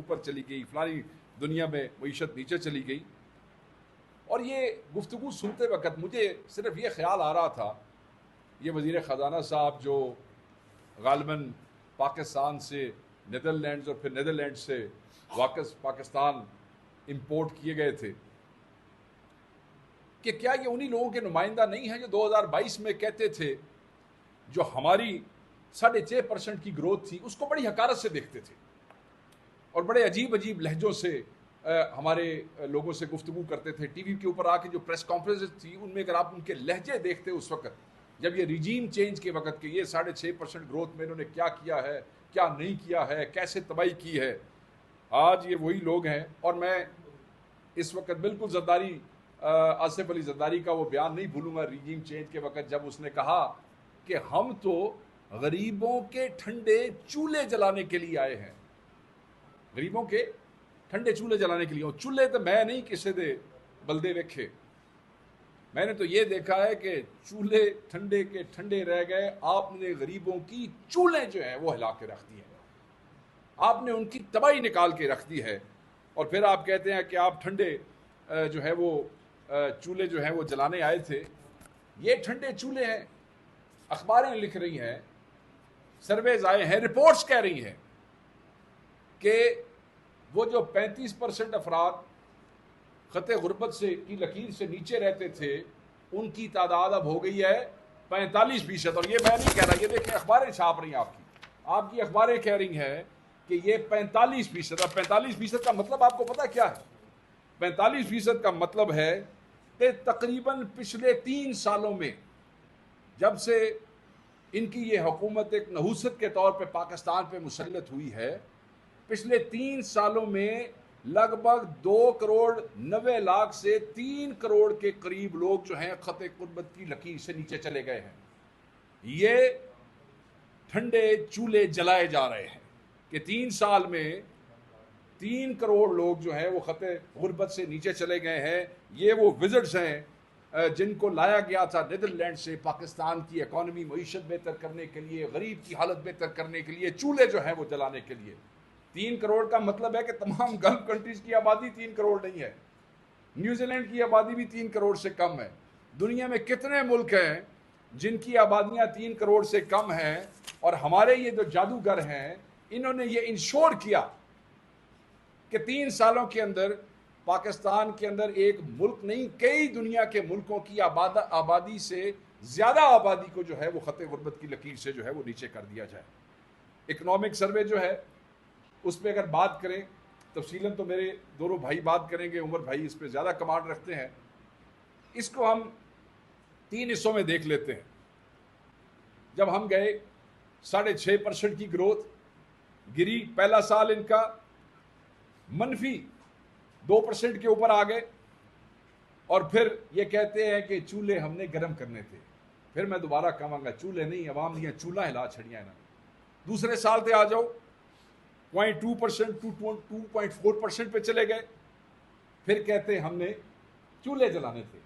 ऊपर चली गई, फलानी दुनिया में मईशत नीचे चली गई। और ये गुफ्तगू सुनते वक्त मुझे सिर्फ ये ख्याल आ रहा था, ये वज़ीर ख़जाना साहब जो गालिबन पाकिस्तान से नीदरलैंड्स और फिर नीदरलैंड से वापस पाकिस्तान इंपोर्ट किए गए थे, कि क्या ये उन्हीं लोगों के नुमाइंदा नहीं हैं जो 2022 में कहते थे जो हमारी 6.5% की ग्रोथ थी उसको बड़ी हकारत से देखते थे और बड़े अजीब अजीब लहजों से हमारे लोगों से गुफ्तगू करते थे। टीवी के ऊपर आके जो प्रेस कॉन्फ्रेंस थी उनमें अगर आप उनके लहजे देखते उस वक्त, जब ये रिजीम चेंज के वक्त के ये 6.5% ग्रोथ में इन्होंने क्या किया है, क्या नहीं किया है, कैसे तबाही की है, आज ये वही लोग हैं। और मैं इस वक्त बिल्कुल जरदारी, आसिफ अली जरदारी का वो बयान नहीं भूलूंगा रिजीम चेंज के वक्त, जब उसने कहा कि हम तो गरीबों के ठंडे चूल्हे जलाने के लिए आए हैं, गरीबों के ठंडे चूल्हे जलाने के लिए। और चूल्हे तो मैं नहीं किसी दे बल्दे वेखे, मैंने तो ये देखा है कि चूल्हे ठंडे के ठंडे रह गए, आपने गरीबों की चूल्हे जो है वो हिला के रख दी है, आपने उनकी तबाही निकाल के रख दी है। और फिर आप कहते हैं कि आप ठंडे जो है वो चूल्हे जो हैं वो जलाने आए थे। ये ठंडे चूल्हे हैं, अखबारें लिख रही हैं, सर्वेज आए हैं, रिपोर्ट्स कह रही हैं कि वो जो 35% अफराद खते गुर्बत से की लकीर से नीचे रहते थे उनकी तादाद अब हो गई है 45%। और ये मैं नहीं कह रहा, ये देखिए अखबारें छाप रही हैं, आपकी अखबारें कह रही हैं कि ये 45%। अब 45% का मतलब आपको पता क्या है? 45% का मतलब है कि तकरीबन पिछले 3 सालों में, जब से इनकी ये हुकूमत एक नहूसत के तौर पे पाकिस्तान पे मुसल्लत हुई है, पिछले 3 सालों में लगभग 2,90,00,000 से 3 करोड़ के करीब लोग जो हैं खते गुर्बत की लकीर से नीचे चले गए हैं। ये ठंडे चूल्हे जलाए जा रहे हैं कि 3 साल में 3 करोड़ लोग जो हैं वो खते गुर्बत से नीचे चले गए हैं। ये वो विजिट्स हैं जिनको लाया गया था नीदरलैंड से पाकिस्तान की इकॉनमी मईशत बेहतर करने के लिए, गरीब की हालत बेहतर करने के लिए, चूल्हे जो हैं वो जलाने के लिए। 3 करोड़ का मतलब है कि तमाम गल्फ कंट्रीज की आबादी 3 करोड़ नहीं है, न्यूजीलैंड की आबादी भी 3 करोड़ से कम है। दुनिया में कितने मुल्क हैं जिनकी आबादियां 3 करोड़ से कम हैं? और हमारे ये जो जादूगर हैं इन्होंने ये इंश्योर किया कि 3 सालों के अंदर पाकिस्तान के अंदर एक मुल्क नहीं कई दुनिया के मुल्कों की आबादी से ज़्यादा आबादी को जो है वो खते गुर्बत की लकीर से जो है वो नीचे कर दिया जाए। इकनॉमिक सर्वे जो है उस पर अगर बात करें तफसीलन तो मेरे दोनों भाई बात करेंगे, उमर भाई इस पर ज़्यादा कमांड रखते हैं। इसको हम 3 हिस्सों में देख लेते हैं। जब हम गए 6.5% की ग्रोथ गिरी, पहला साल इनका मनफी 2% के ऊपर आ गए। और फिर ये कहते हैं कि चूल्हे हमने गर्म करने थे। फिर मैं दोबारा कहूँगा चूल्हे नहीं, अवाम दियाँ चूल्हा हिला छड़ियाँ ना। दूसरे साल पे आ जाओ 0.2% टू 2.4% पे चले गए। फिर कहते हैं हमने चूल्हे जलाने थे।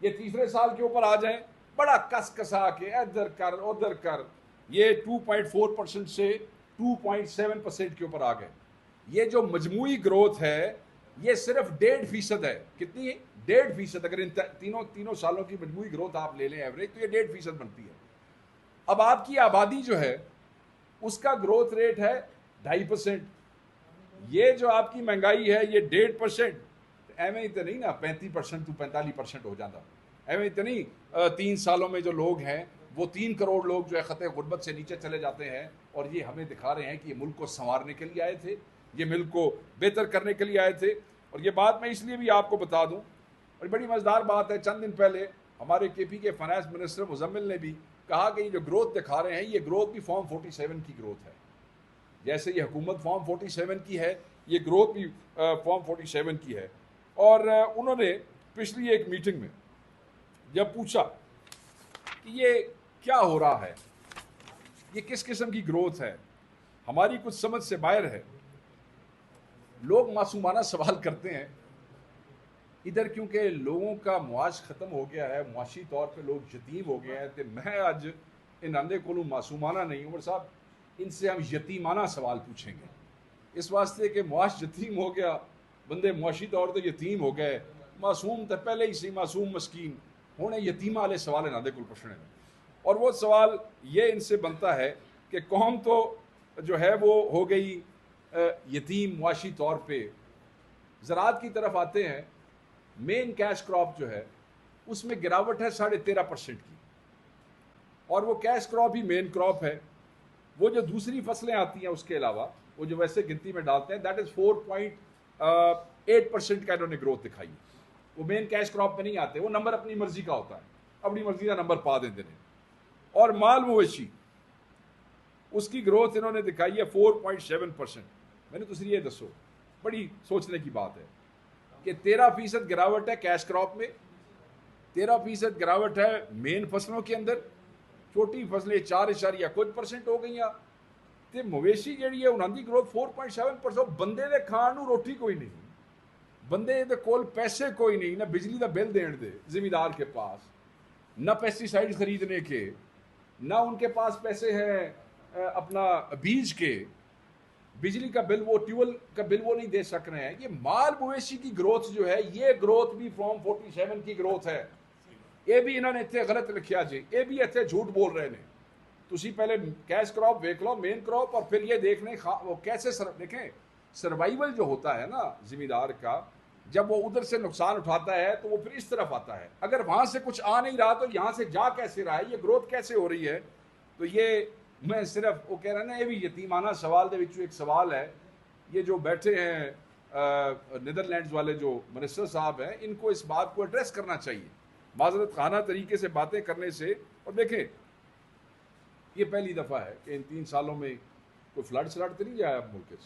ये तीसरे साल के ऊपर आ जाएं, बड़ा कस कसा के इधर कर उधर कर, ये 2.4% से 2.7% के ऊपर आ गए। ये जो मजमूई ग्रोथ है ये सिर्फ 1.5% है। कितनी है? 1.5%। अगर इन तीनों सालों की मजमूई ग्रोथ आप ले लें एवरेज, तो ये 1.5% बनती है। अब आपकी आबादी जो है उसका ग्रोथ रेट है 2.5%। ये जो आपकी महंगाई है ये 1.5%। एवं ही तो नहीं ना 35% to 45% हो जाता, एवं ही तो नहीं 3 सालों में जो लोग हैं वो 3 करोड़ लोग जो है खते गुर्बत से नीचे चले जाते हैं। और ये हमें दिखा रहे हैं कि ये मुल्क को संवारने के लिए आए थे, ये मुल्क को बेहतर करने के लिए आए थे। और ये बात मैं इसलिए भी आपको बता दूं, और बड़ी मज़ेदार बात है, चंद दिन पहले हमारे KP के फाइनेंस मिनिस्टर मुजम्मिल ने भी कहा कि ये जो ग्रोथ दिखा रहे हैं ये ग्रोथ भी फॉर्म 47 की ग्रोथ है। जैसे ये हुकूमत फॉर्म 47 की है, ये ग्रोथ भी फॉर्म 47 की है। और उन्होंने पिछली एक मीटिंग में जब पूछा कि ये क्या हो रहा है, ये किस किस्म की ग्रोथ है, हमारी कुछ समझ से बाहर है, लोग मासूमाना सवाल करते हैं। इधर क्योंकि लोगों का मुआश ख़त्म हो गया है, मुआशी तौर पे लोग यतीम हो गए हैं, तो मैं आज इन आंदे को मासूमाना नहीं, उमर साहब इनसे हम यतीमाना सवाल पूछेंगे। इस वास्ते कि मुआश यतीम हो गया, बंदे मुआशी तौर पर यतीम हो गए, मासूम तो पहले ही सी मासूम मस्कीन होने यतीमा वाले सवाल ना दे कुल पूछने। और वो सवाल ये इनसे बनता है कि कौम तो जो है वो हो गई यतीम मुआशी तौर पे। ज़राअत की तरफ आते हैं, मेन कैश क्रॉप जो है उसमें गिरावट है 13.5% की, और वो कैश क्रॉप ही मेन क्रॉप है। वो जो दूसरी फसलें आती हैं उसके अलावा वो जो वैसे गिनती में डालते हैं, दैट इज़ 4.8% का इन्होंने ग्रोथ दिखाई है। वो मेन कैश क्रॉप में नहीं आते, वो नंबर अपनी मर्जी का होता है, अपनी मर्जी का नंबर पा देते हैं। और माल मवेशी, उसकी ग्रोथ इन्होंने दिखाई है 4.7%। मैंने दूसरी ये दसो, बड़ी सोचने की बात है कि 13% गिरावट है कैश क्रॉप में, 13% गिरावट है मेन फसलों के अंदर, छोटी फसलें 4% हो गई। ते मवेशी जी है उन्होंने ग्रोथ 4.7%। बंदे दे खाण नूं रोटी कोई नहीं, बंदे दे कोल पैसे कोई नहीं, ना बिजली का बिल देने दे जिमीदार के पास, ना पेस्टिसाइड खरीदने के, ना उनके पास पैसे हैं अपना बीज के, बिजली का बिल वो ट्यूबवेल का बिल वो नहीं दे सक रहे हैं। ये माल मवेशी की ग्रोथ जो है, ये ग्रोथ भी फॉर्म 47 की ग्रोथ है। ये भी इन्होंने इतने गलत लिखा जी, ये भी इतने झूठ बोल रहे हैं। तुसी पहले कैश क्रॉप देख लो, मेन क्रॉप, और फिर ये देख लें वो कैसे देखें सर्वाइवल जो होता है ना जिमीदार का, जब वो उधर से नुकसान उठाता है तो वो फिर इस तरफ आता है। अगर वहां से कुछ आ नहीं रहा तो यहाँ से जा कैसे रहा है, ये ग्रोथ कैसे हो रही है। तो ये मैं सिर्फ वो कह रहा ना, ये भी यतीमाना सवाल दे विचों एक सवाल है। ये जो बैठे हैं नीदरलैंड्स वाले जो मिनिस्टर साहब हैं, इनको इस बात को एड्रेस करना चाहिए माजरत खाना तरीके से बातें करने से। और देखें, ये पहली दफ़ा है कि इन 3 सालों में कोई फ्लड तो नहीं आया मुल्क से,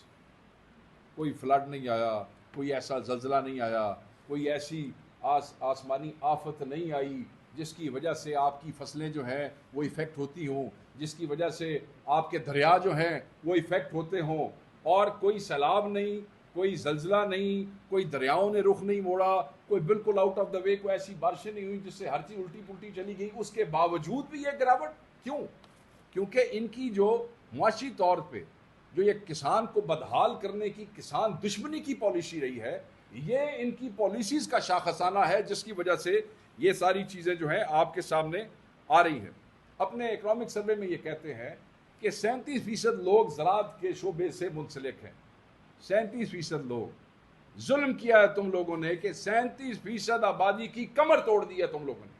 कोई फ्लड नहीं आया, कोई ऐसा जल्जला नहीं आया, कोई ऐसी आसमानी आफत नहीं आई जिसकी वजह से आपकी फसलें जो हैं वो इफ़ेक्ट होती हों, जिसकी वजह से आपके दरिया जो हैं वो इफ़ेक्ट होते हों। और कोई सैलाब नहीं, कोई जल्जला नहीं, कोई दरियाओं ने रुख नहीं मोड़ा, कोई बिल्कुल आउट ऑफ द वे कोई ऐसी बारिशें नहीं हुई जिससे हर चीज़ उल्टी पुल्टी चली गई। उसके बावजूद भी ये गिरावट क्यों? क्योंकि इनकी जो मुआशी तौर पे जो ये किसान को बदहाल करने की किसान दुश्मनी की पॉलिसी रही है, ये इनकी पॉलिसीज का शाखसाना है, जिसकी वजह से ये सारी चीज़ें जो हैं आपके सामने आ रही हैं। अपने इकोनॉमिक सर्वे में ये कहते हैं कि 37% लोग ज़राअत के शोबे से मुंसलिक हैं। 37% लोग, जुल्म किया है तुम लोगों ने कि 37% आबादी की कमर तोड़ दी है तुम लोगों ने।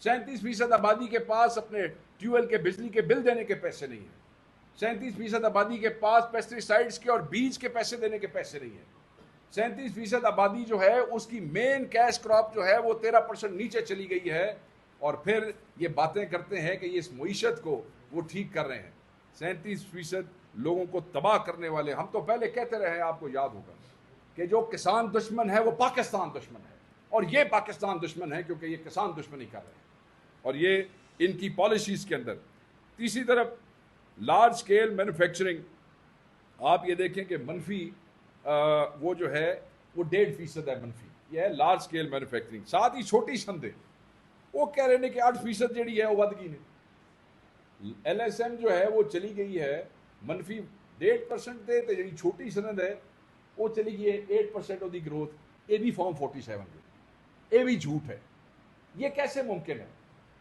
37% आबादी के पास अपने ट्यूबवेल के बिजली के बिल देने के पैसे नहीं है। 37% आबादी के पास पेस्टिसाइड्स के और बीज के पैसे देने के पैसे नहीं है। 37% आबादी जो है उसकी मेन कैश क्रॉप जो है वो 13% नीचे चली गई है। और फिर ये बातें करते हैं कि ये इस मुईशत को वो ठीक कर रहे हैं। 37% लोगों को तबाह करने वाले, हम तो पहले कहते रहे हैं, आपको याद होगा कि जो किसान दुश्मन है वो पाकिस्तान दुश्मन है, और ये पाकिस्तान दुश्मन है क्योंकि ये किसान दुश्मनी कर रहे हैं और ये इनकी पॉलिसीज़ के अंदर। तीसरी तरफ लार्ज स्केल मैन्युफैक्चरिंग, आप ये देखें कि मनफी वो जो है वो 1.5% है मनफी, ये है लार्ज स्केल मैन्युफैक्चरिंग। साथ ही छोटी संदें वो कह रहे हैं कि 8% जी है वो वध गई ने। LSM जो है वो चली गई है मनफी 1.5% थे, तो जी छोटी सनद है वो चली गई है 8% की ग्रोथ। ये भी फॉर्म 47 है, ये भी झूठ है। ये कैसे मुमकिन है?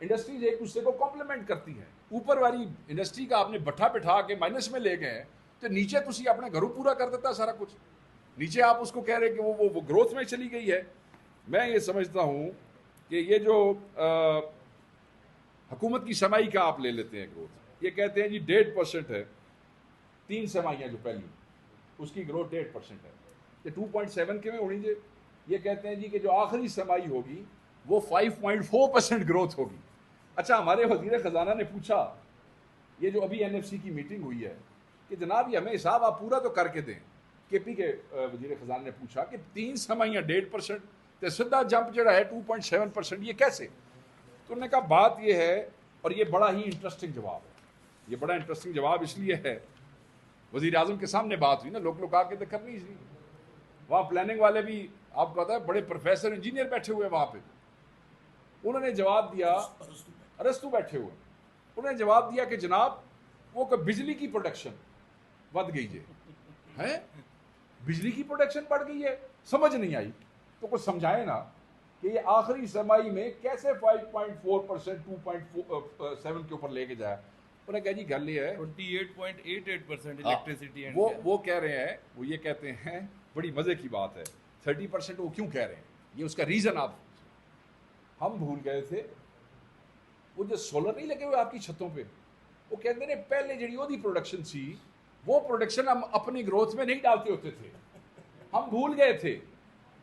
इंडस्ट्रीज एक दूसरे को कॉम्प्लीमेंट करती हैं। ऊपर वाली इंडस्ट्री का आपने बिठा के माइनस में ले गए, तो नीचे तुसी अपने घरों पूरा कर देता सारा कुछ, नीचे आप उसको कह रहे हैं कि वो ग्रोथ में चली गई है। मैं ये समझता हूँ कि ये जो हुकूमत की समाई का आप ले लेते हैं ग्रोथ, ये कहते हैं जी 1.5% है, 3 समाइयाँ जो पहली उसकी ग्रोथ 1.5% है, ये 2.7 के में होनी चाहिए। ये कहते हैं जी कि जो आखिरी समाई होगी वो 5.4% ग्रोथ होगी। अच्छा, हमारे वजीर ख़जाना ने पूछा, ये जो अभी NFC की मीटिंग हुई है, कि जनाब ये हमें हिसाब आप पूरा तो करके दें। KP के वजीर ख़जाना ने पूछा कि 3 समाइयाँ 1.5% तो सीधा जंप जड़ा है 2.7%, ये कैसे? तो उन्होंने कहा बात ये है, और ये बड़ा ही इंटरेस्टिंग जवाब है। ये बड़ा इंटरेस्टिंग जवाब इसलिए है, वज़ीर आज़म के सामने बात हुई ना, लोग आके तो करनी इसलिए। वहाँ प्लानिंग वाले भी आपको पता है बड़े प्रोफेसर इंजीनियर बैठे हुए वहाँ पे, उन्होंने जवाब दिया, अरस्तु बैठे हुए, उन्होंने जवाब दिया कि जनाब वो बिजली की प्रोडक्शन वध गई है, है, बिजली की प्रोडक्शन बढ़ गई है, समझ नहीं आई। तो कुछ समझाए ना कि ये आखिरी समाई में कैसे 5.4%, 2.7 के ऊपर लेके जाए। उन्हें कहा जी गल ये है 28.88% इलेक्ट्रिसिटी एंड वो कह रहे हैं, वो ये कहते हैं, बड़ी मजे की बात है, 30% वो क्यों कह रहे हैं, ये उसका रीजन आप, हम भूल गए थे वो जो सोलर नहीं लगे हुए आपकी छतों पे, वो कहते हैं पहले जी ओदी प्रोडक्शन सी, वो प्रोडक्शन हम अपनी ग्रोथ में नहीं डालते होते थे, हम भूल गए थे।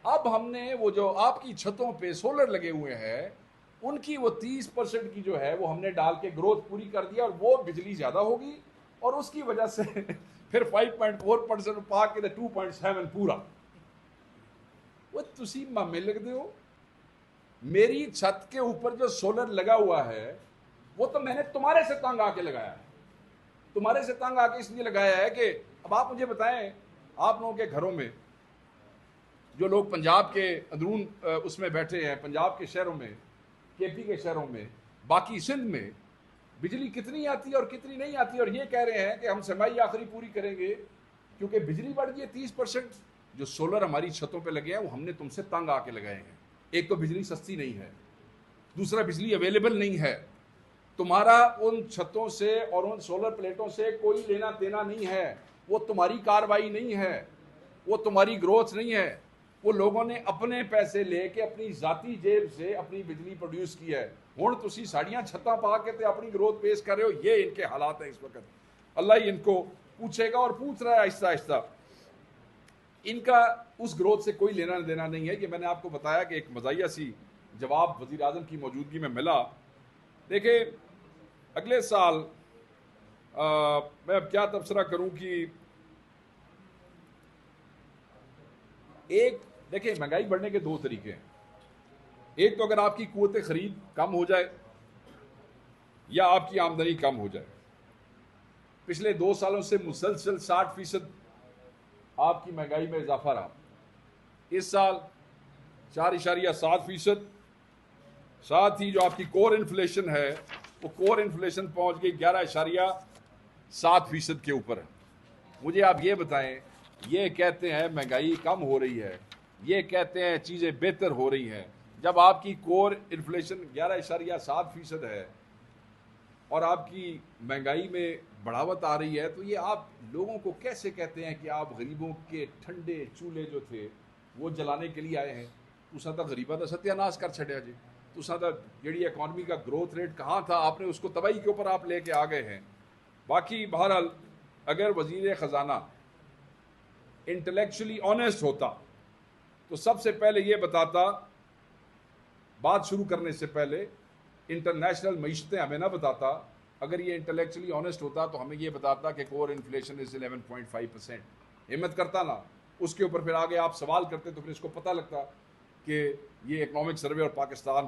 अब हमने वो जो आपकी छतों पे सोलर लगे हुए हैं उनकी वो 30% की जो है वो हमने डाल के ग्रोथ पूरी कर दिया, और वो बिजली ज्यादा होगी, और उसकी वजह से फिर 5.4% पा के 2.7 पूरा। वो तुसी मामे लगते हो, मेरी छत के ऊपर जो सोलर लगा हुआ है वो तो मैंने तुम्हारे से तंग आके लगाया है, तुम्हारे से तंग आके इसलिए लगाया है कि अब आप मुझे बताएं, आप लोगों के घरों में जो लोग पंजाब के अंदरून उसमें बैठे हैं, पंजाब के शहरों में, केपी के शहरों में, बाकी सिंध में बिजली कितनी आती है और कितनी नहीं आती है, और ये कह रहे हैं कि हम समाई आखिरी पूरी करेंगे क्योंकि बिजली बढ़ गई है 30%। जो सोलर हमारी छतों पे लगे हैं वो हमने तुमसे तंग आके लगाए हैं। एक तो बिजली सस्ती नहीं है, दूसरा बिजली अवेलेबल नहीं है, तुम्हारा उन छतों से और उन सोलर प्लेटों से कोई लेना देना नहीं है, वो तुम्हारी कार्रवाई नहीं है, वो तुम्हारी ग्रोथ नहीं है, वो लोगों ने अपने पैसे लेके अपनी जाती जेब से अपनी बिजली प्रोड्यूस की है। हुण तुसी साड़ियां छत्तां पा के ते अपनी ग्रोथ पेश कर रहे हो, ये इनके हालात है इस वक्त। अल्लाह ही इनको पूछेगा और पूछ रहा है आहिस्ता आहिस्ता। इनका उस ग्रोथ से कोई लेना देना नहीं है। ये मैंने आपको बताया कि एक मज़ाहिया सी जवाब वज़ीर आज़म की मौजूदगी में मिला। देखिए अगले साल मैं अब क्या तबसरा करूं कि एक, देखिए महंगाई बढ़ने के दो तरीके हैं। एक तो अगर आपकी कुव्वत खरीद कम हो जाए या आपकी आमदनी कम हो जाए। पिछले 2 सालों से मुसलसल 60% आपकी महंगाई में इजाफा रहा। इस साल 4.7%। साथ ही जो आपकी कोर इन्फ्लेशन है वो कोर इन्फ्लेशन पहुंच गई 11.7% के ऊपर। मुझे आप ये बताएं, ये कहते हैं महंगाई कम हो रही है, ये कहते हैं चीज़ें बेहतर हो रही हैं, जब आपकी कोर इन्फ्लेशन 11.7% है और आपकी महंगाई में बढ़ावत आ रही है, तो ये आप लोगों को कैसे कहते हैं कि आप गरीबों के ठंडे चूल्हे जो थे वो जलाने के लिए आए हैं? तुसा तो गरीबा का सत्यानाश कर छड़िया जी। तुसा तो जी इकॉनमी का ग्रोथ रेट कहाँ था, आपने उसको तबाही के ऊपर आप लेके आ गए हैं। बाकी बहरहाल अगर वजीर ख़जाना इंटेलेक्चुअली ऑनेस्ट होता तो सबसे पहले ये बताता, बात शुरू करने से पहले इंटरनेशनल मईशतें हमें ना बताता। अगर ये इंटेलेक्चुअली ऑनेस्ट होता तो हमें ये बताता कि कोर इन्फ्लेशन इज 11.5%। हिम्मत करता ना, उसके ऊपर फिर आगे आप सवाल करते तो फिर इसको पता लगता कि ये इकनॉमिक सर्वे और पाकिस्तान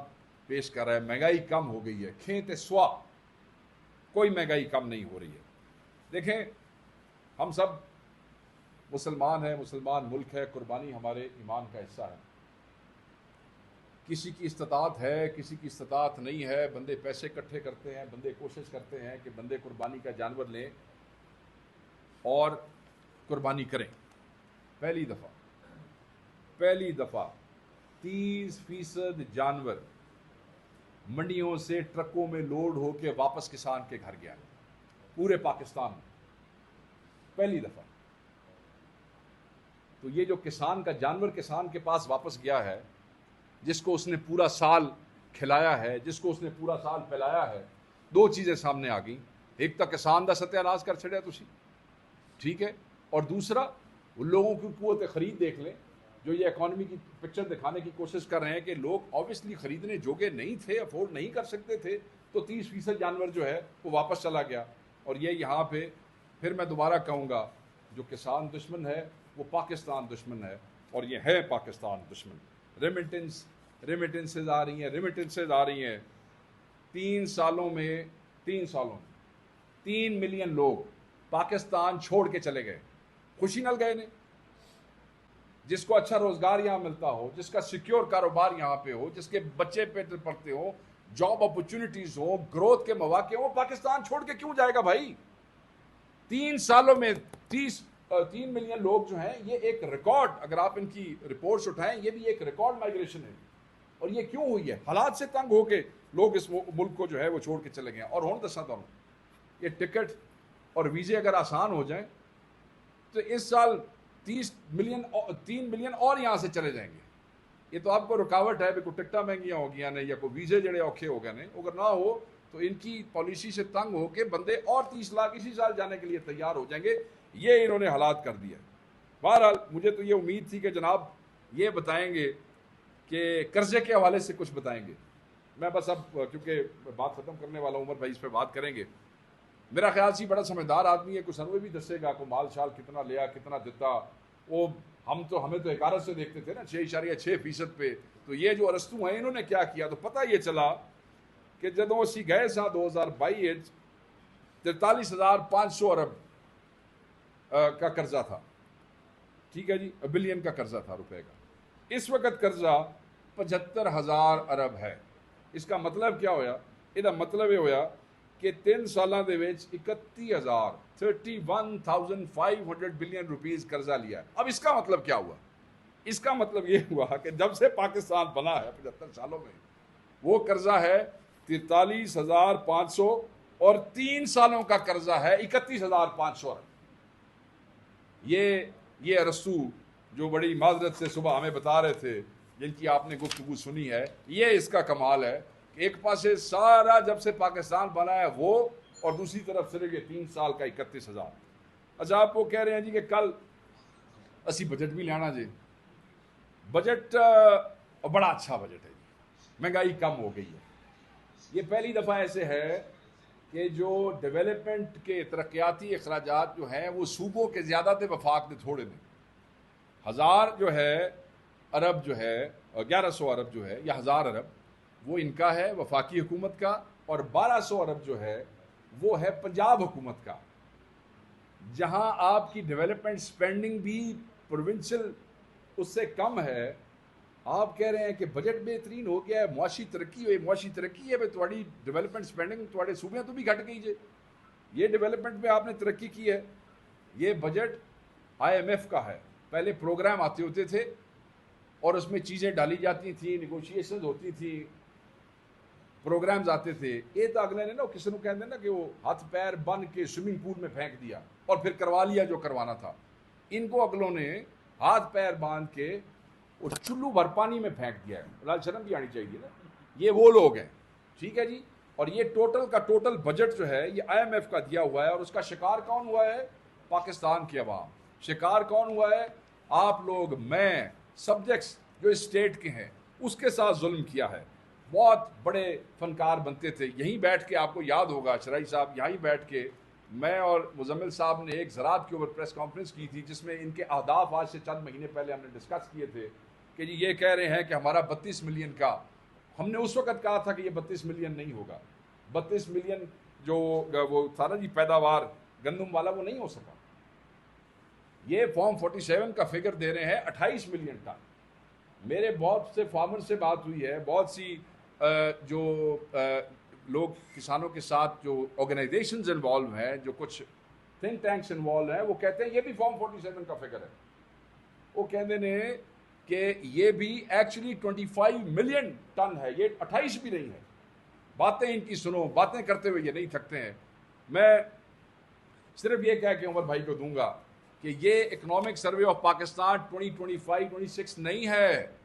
पेश कर रहा है महंगाई कम हो गई है। खेत स्वा, कोई महंगाई कम नहीं हो रही है। देखें हम सब मुसलमान हैं, मुसलमान मुल्क है, कुर्बानी हमारे ईमान का हिस्सा है। किसी की इस्तात है, किसी की इस्तात नहीं है। बंदे पैसे इकट्ठे करते हैं, बंदे कोशिश करते हैं कि बंदे कुर्बानी का जानवर लें और कुर्बानी करें। पहली दफ़ा 30% जानवर मंडियों से ट्रकों में लोड होके वापस किसान के घर गया पूरे पाकिस्तान में, पहली दफ़ा। तो ये जो किसान का जानवर किसान के पास वापस गया है, जिसको उसने पूरा साल खिलाया है, जिसको उसने पूरा साल पिलाया है, दो चीज़ें सामने आ गई। एक तो किसान का सत्यानाश कर छड़िया तुसी, ठीक है, और दूसरा उन लोगों की कुव्वत खरीद देख लें जो ये इकॉनमी की पिक्चर दिखाने की कोशिश कर रहे हैं कि लोग ऑब्वियसली खरीदने जोगे नहीं थे, अफोर्ड नहीं कर सकते थे, तो 30% जानवर जो है वो वापस चला गया। और ये यहाँ पे फिर मैं दोबारा कहूँगा, जो किसान दुश्मन है वो पाकिस्तान दुश्मन है, और ये है पाकिस्तान दुश्मन। रेमिटेंसेज आ रही हैं 3 सालों में 3 मिलियन लोग पाकिस्तान छोड़ के चले गए। खुशी नल गए ने, जिसको अच्छा रोजगार यहाँ मिलता हो, जिसका सिक्योर कारोबार यहाँ पे हो, जिसके बच्चे पेट पढ़ते हो, जॉब अपॉर्चुनिटीज हो, ग्रोथ के मौके हो, पाकिस्तान छोड़ के क्यों जाएगा भाई? 3 सालों में 30 3 मिलियन लोग जो हैं, ये एक रिकॉर्ड, अगर आप इनकी रिपोर्ट्स उठाएं, ये भी एक रिकॉर्ड माइग्रेशन है। और ये क्यों हुई है? हालात से तंग होके लोग इस मुल्क को जो है वो छोड़ के चले गए। और होने दसा दोनों ये टिकट और वीज़े अगर आसान हो जाएं तो इस साल 3 मिलियन और यहाँ से चले जाएंगे। ये तो आपको रुकावट है, कोई टिकटा महंगियाँ हो गई ने या कोई वीज़े जड़े औखे हो गए ने। अगर ना हो तो इनकी पॉलिसी से तंग होके बंदे और 30 लाख इसी साल जाने के लिए तैयार हो जाएंगे। ये इन्होंने हालात कर दिया। बहरहाल मुझे तो ये उम्मीद थी कि जनाब ये बताएंगे कि कर्जे के हवाले से कुछ बताएंगे। मैं बस अब क्योंकि बात ख़त्म करने वाला हूँ, उमर भाई इस पर बात करेंगे। मेरा ख्याल से बड़ा समझदार आदमी है, कुछ अनवे भी दसेगा को माल शाल कितना लिया कितना देता। वो हमें तो हकारत से देखते थे ना 6.6% पे। तो ये जो अरस्तू हैं इन्होंने क्या किया, तो पता ये चला कि जदों असी गए सा 2022 43,500 अरब का कर्जा था। ठीक है जी, बिलियन का कर्जा था रुपए का। इस वक्त कर्जा 75,000 अरब है। इसका मतलब क्या होया? इसका मतलब ये होया कि 3 सालों के 31,500 बिलियन रुपीस कर्जा लिया। अब इसका मतलब क्या हुआ? इसका मतलब ये हुआ कि जब से पाकिस्तान बना है 75 सालों में, वो कर्जा है 43,500 और 3 सालों का कर्जा है 31,500 अरब। ये अरस्तू जो बड़ी माजरत से सुबह हमें बता रहे थे, जिनकी आपने गुफ्तगू सुनी है, ये इसका कमाल है कि एक पासे सारा जब से पाकिस्तान बना है वो, और दूसरी तरफ सिर्फ ये 3 साल का 31,000। अच्छा, आप वो कह रहे हैं जी कि कल असी बजट भी लाना जी। बजट बड़ा अच्छा बजट है जी, महंगाई कम हो गई है। ये पहली दफ़ा ऐसे है कि जो डेवलपमेंट के तरक्याती अखराजात जो हैं वो सूबों के ज़्यादा थे, वफाक ने थोड़े ने। 1000 जो है अरब जो है 1100 अरब जो है या 1000 अरब वो इनका है वफाकी हुकूमत का, और 1200 अरब जो है वो है पंजाब हुकूमत का। जहां आपकी डेवलपमेंट स्पेंडिंग भी प्रोविंशियल उससे कम है। आप कह रहे हैं कि बजट बेहतरीन हो गया है, मुआशी तरक्की हुई। मुआशी तरक्की है थोड़ी डेवलपमेंट स्पेंडिंग थोड़े सूबे तो भी घट गई जे। ये डेवलपमेंट में आपने तरक्की की है। ये बजट IMF का है। पहले प्रोग्राम आते होते थे और उसमें चीज़ें डाली जाती थी, निगोशिएशन होती थी, प्रोग्राम्स आते थे। ये तो अगले ने ना किसी को कहते ना कि वो हाथ पैर बन के स्विमिंग पूल में फेंक दिया और फिर करवा लिया जो करवाना था। इनको अगलों ने हाथ पैर बांध के और चुल्लू भर पानी में फेंक दिया है। लाल शर्म भी आनी चाहिए ना। ये वो लोग हैं, ठीक है जी। और ये टोटल का टोटल बजट जो है ये IMF का दिया हुआ है। और उसका शिकार कौन हुआ है? पाकिस्तान की अवाम। शिकार कौन हुआ है? आप लोग, मैं, सब्जेक्ट्स जो स्टेट के हैं उसके साथ जुल्म किया है। बहुत बड़े फनकार बनते थे, यहीं बैठ के आपको याद होगा शराई साहब, यहीं बैठ के मैं और मुजम्मिल साहब ने एक ज़राअत के ऊपर प्रेस कॉन्फ्रेंस की थी, जिसमें इनके अहदाफ आज से चंद महीने पहले हमने डिस्कस किए थे कि जी ये कह रहे हैं कि हमारा 32 मिलियन का, हमने उस वक्त कहा था कि ये 32 मिलियन नहीं होगा। 32 मिलियन जो वो था ना जी पैदावार गंदम वाला, वो नहीं हो सका। ये फॉर्म 47 का फिगर दे रहे हैं 28 मिलियन टन। मेरे बहुत से फार्मर से बात हुई है, बहुत सी जो लोग किसानों के साथ जो ऑर्गेनाइजेशंस इन्वॉल्व हैं, जो कुछ थिंक टैंक्स इन्वॉल्व हैं, वो कहते हैं ये भी फॉर्म 47 का फिगर है। वो कहते हैं कि ये भी एक्चुअली 25 मिलियन टन है, ये 28 भी नहीं है। बातें इनकी सुनो, बातें करते हुए ये नहीं थकते हैं। मैं सिर्फ ये कह के उमर भाई को दूंगा कि ये इकोनॉमिक सर्वे ऑफ पाकिस्तान 2025-26 नहीं है।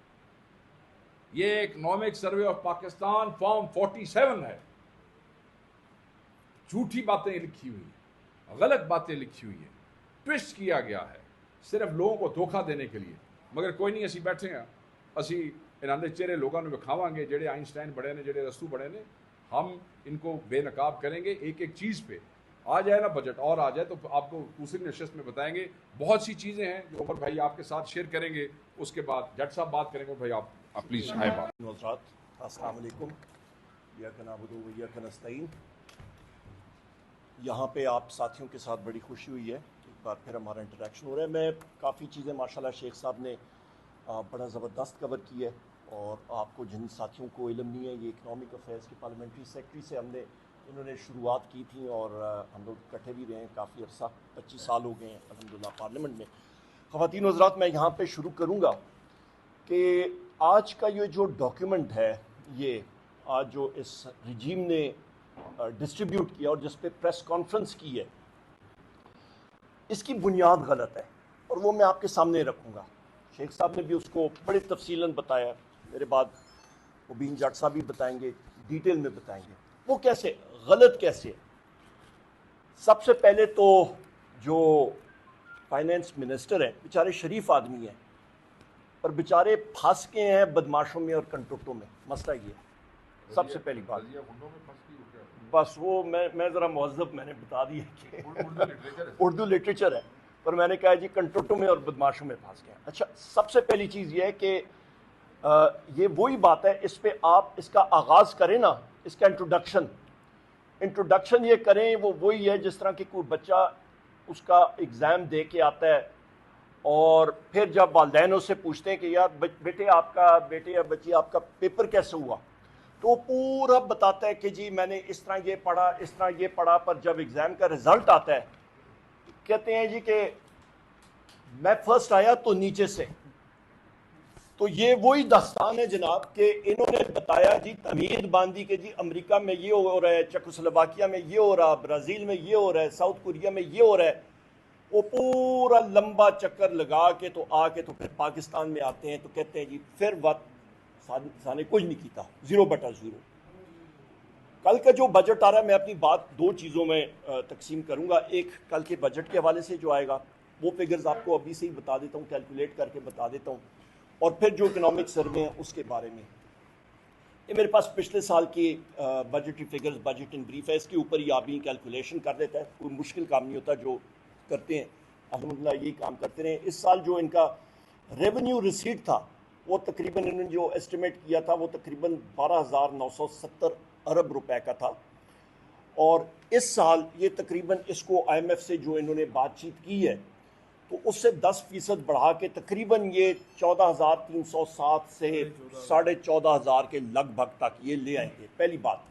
ये economic survey of Pakistan form 47 है। झूठी बातें लिखी हुई है, गलत बातें लिखी हुई है, ट्विस्ट किया गया है सिर्फ लोगों को धोखा देने के लिए। मगर कोई नहीं, असी बैठे हैं, असी इन्होंने चेहरे लोगों ने विखावांगे, जेडे आइंस्टाइन बड़े ने, जेडे रस्तू बड़े ने। हम इनको बेनकाब करेंगे। एक एक चीज़ पे आ जाए ना बजट और आ जाए तो आपको दूसरी नशस्त में बताएंगे। बहुत सी चीज़ें हैं जो उमर भाई आपके साथ शेयर करेंगे। उसके बाद जट साहब बात करेंगे। भाई आप प्लीज़ आए बात। अस्सलाम वालेकुम। यहाँ पे आप साथियों के साथ बड़ी खुशी हुई है, एक बार फिर हमारा इंटरेक्शन हो रहा है। मैं काफ़ी चीज़ें माशाल्लाह शेख साहब ने बड़ा ज़बरदस्त कवर की है। और आपको जिन साथियों को इल्म नहीं है, ये इकनॉमिक अफेयर्स के पार्लियामेंट्री सेक्रेटरी से हमने इन्होंने शुरुआत की थी और हम लोग इकट्ठे भी रहे हैं काफ़ी अर्सा, 25 साल हो गए हैं अल्हम्दुलिल्लाह पार्लियामेंट में। ख़वातीन हज़रात, मैं यहाँ पे शुरू करूँगा कि आज का ये जो डॉक्यूमेंट है, ये आज जो इस रिजीम ने डिस्ट्रीब्यूट किया और जिस पे प्रेस कॉन्फ्रेंस की है, इसकी बुनियाद गलत है और वो मैं आपके सामने रखूँगा। शेख साहब ने भी उसको बड़े तफसीलन बताया, मेरे बाद मुबीन जट साहब भी बताएंगे, डिटेल में बताएंगे वो कैसे गलत कैसे है। सबसे पहले तो जो फाइनेंस मिनिस्टर हैं बेचारे शरीफ आदमी हैं, पर बेचारे फंस गए हैं बदमाशों में और कंटुटों में। मसला ये है सबसे पहली बात। बस वो मैं ज़रा मुहज़्ज़ब मैंने बता दिया कि उर्दू लिटरेचर है, पर मैंने कहा जी कंटुटों में और बदमाशों में फंस गए। अच्छा, सबसे पहली चीज़ ये है कि ये वही बात है, इस पे आप इसका आगाज़ करें ना, इसका इंट्रोडक्शन ये करें, वो वही है जिस तरह कि कोई बच्चा उसका एग्ज़ाम दे के आता है और फिर जब वालिदैन उससे पूछते हैं कि यार बेटे या बच्ची आपका पेपर कैसे हुआ, तो पूरा बताता है कि जी मैंने इस तरह ये पढ़ा, पर जब एग्ज़ाम का रिज़ल्ट आता है कहते हैं जी कि मैं फर्स्ट आया तो नीचे से। तो ये वही दास्तान है जनाब कि इन्होंने बताया जी तमीद बांधी के जी अमेरिका में ये हो रहा है, चेकोस्लोवाकिया में ये हो रहा, ब्राज़ील में ये हो रहा है, साउथ कोरिया में ये हो रहा है। वो पूरा लंबा चक्कर लगा के तो आके तो फिर पाकिस्तान में आते हैं तो कहते हैं जी फिर बात साने कुछ नहीं किया, 0/0। कल का जो बजट आ रहा है, मैं अपनी बात दो चीज़ों में तकसीम करूँगा। एक कल के बजट के हवाले से जो आएगा वो फिगर्स आपको अभी से ही बता देता हूँ, कैलकुलेट करके बता देता हूँ, और फिर जो इकनॉमिक सर्वे हैं उसके बारे में। ये मेरे पास पिछले साल की budgetary figures, budget in brief है, इसके ऊपर ही आप ही कैलकुलेशन कर देता है, कोई मुश्किल काम नहीं होता, जो करते हैं अल्हम्दुलिल्लाह यही काम करते रहे। इस साल जो इनका रेवेन्यू रिसीट था वो तकरीबन इन्होंने जो एस्टिमेट किया था वो तकरीबन 12,970 अरब रुपए का था, और इस साल ये तकरीबन इसको IMF से जो इन्होंने बातचीत की है तो उससे 10% बढ़ा के तकरीबन ये 14,307 से 14,500 के लगभग तक ये ले आएंगे। पहली बात,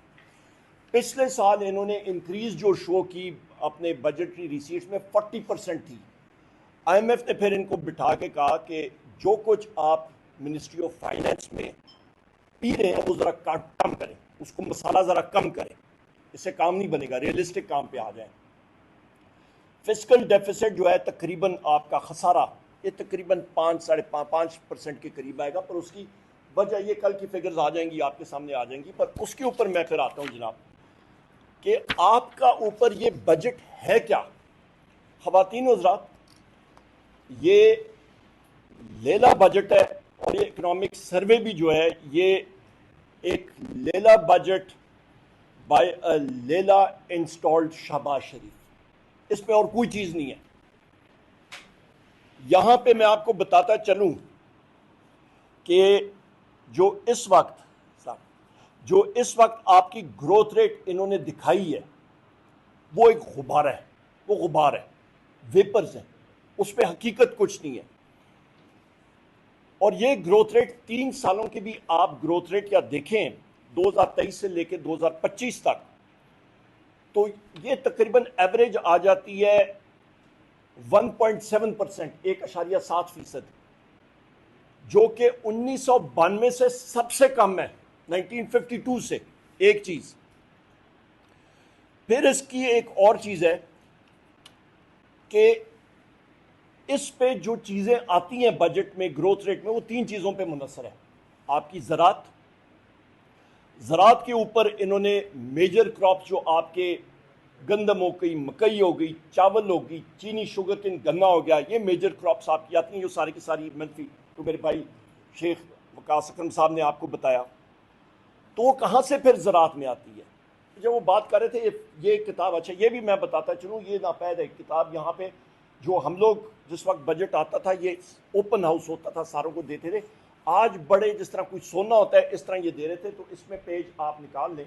पिछले साल इन्होंने इंक्रीज जो शो की अपने बजटरी रिसीट्स में 40% थी। IMF ने फिर इनको बिठा के कहा कि जो कुछ आप मिनिस्ट्री ऑफ फाइनेंस में पी रहे हैं वो ज़रा कम करें, उसको मसाला ज़रा कम करें, इससे काम नहीं बनेगा, रियलिस्टिक काम पे आ जाए। फिस्कल डेफिसिट जो है तकरीबन आपका खसारा ये तकरीबन 5-5.5% के करीब आएगा, पर उसकी वजह ये कल की फिगर्स आ जाएंगी, आपके सामने आ जाएंगी। पर उसके ऊपर मैं फिर आता हूँ जनाब कि आपका ऊपर ये बजट है क्या। ख़वातीन हज़रात, ये लेला बजट है और ये इकनॉमिक सर्वे भी जो है ये एक लेला बजट बाय अ लेला इंस्टॉल्ड शहबाज शरीफ, इसमें और कोई चीज़ नहीं है। यहाँ पे मैं आपको बताता चलूँ कि जो इस वक्त आपकी ग्रोथ रेट इन्होंने दिखाई है वो एक गुब्बारा है, वो गुब्बार है, वेपर्स हैं, उस पर हकीकत कुछ नहीं है। और ये ग्रोथ रेट 3 सालों की भी आप ग्रोथ रेट या देखें 2023 से लेकर 2025 तक, तो ये तकरीबन एवरेज आ जाती है 1.7%, 1.7%, जो कि 1992 से सबसे कम है, 1952 से। एक चीज फिर इसकी एक और चीज है कि इस पे जो चीजें आती हैं बजट में ग्रोथ रेट में, वो 3 चीजों पे मुनसर है। आपकी ज़रात के ऊपर इन्होंने मेजर क्रॉप जो आपके गंदम हो गई, मकई हो गई, चावल हो गई, चीनी, शुगर केन, गन्ना हो गया, ये मेजर क्रॉप्स आपकी आती हैं, जो सारी की सारी मंफी, तो मेरे भाई शेख वकास अकरम साहब ने आपको बताया। तो वो कहाँ से फिर ज़रात में आती है। जब वो बात कर रहे थे ये किताब, अच्छा ये भी मैं बताता चलूँ, ये नापैद है किताब। यहाँ पे जो हम लोग जिस वक्त बजट आता था ये ओपन हाउस होता था, सारों को देते थे। आज बड़े जिस तरह कुछ सोना होता है इस तरह ये दे रहे थे। तो इसमें पेज आप निकाल लें,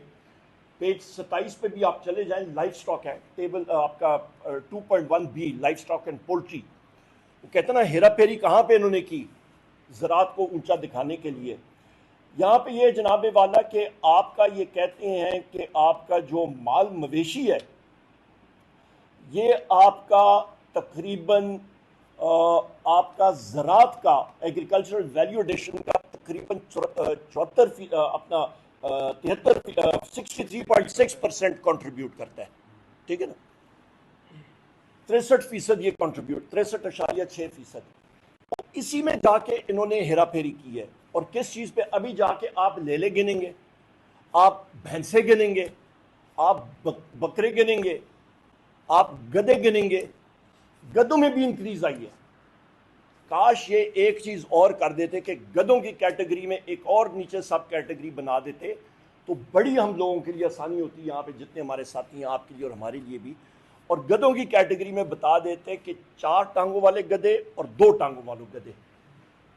पेज 27 पे भी आप चले जाएं, लाइफ स्टॉक है टेबल आपका 2.1b, life stock and poultry. वो कहते ना हेरा फेरी कहाँ पे इन्होंने की ज़रात को ऊंचा दिखाने के लिए। यहाँ पे ये जनाब वाला कि आपका ये कहते हैं कि आपका जो माल मवेशी है ये आपका तकरीबन आपका ज़रात का एग्रीकल्चरल वैल्यू एडिशन का तकरीबन 74 अपना 63.6% कंट्रीब्यूट करता है, ठीक है ना। 63% ये कंट्रीब्यूट 63.6%। इसी में जाके इन्होंने हेरा फेरी की है। और किस चीज़ पे? अभी जाके आप लेले गिनेंगे, आप भैंसे गिनेंगे, आप बकरे गिनेंगे, आप गधे गिनेंगे, गधों में भी इंक्रीज आई है। काश ये एक चीज़ और कर देते कि गधों की कैटेगरी में एक और नीचे सब कैटेगरी बना देते तो बड़ी हम लोगों के लिए आसानी होती है, यहाँ पे जितने हमारे साथी हैं आपके लिए और हमारे लिए भी। और गधों की कैटेगरी में बता देते कि 4 टांगों वाले गधे और 2 टांगों वाले गधे।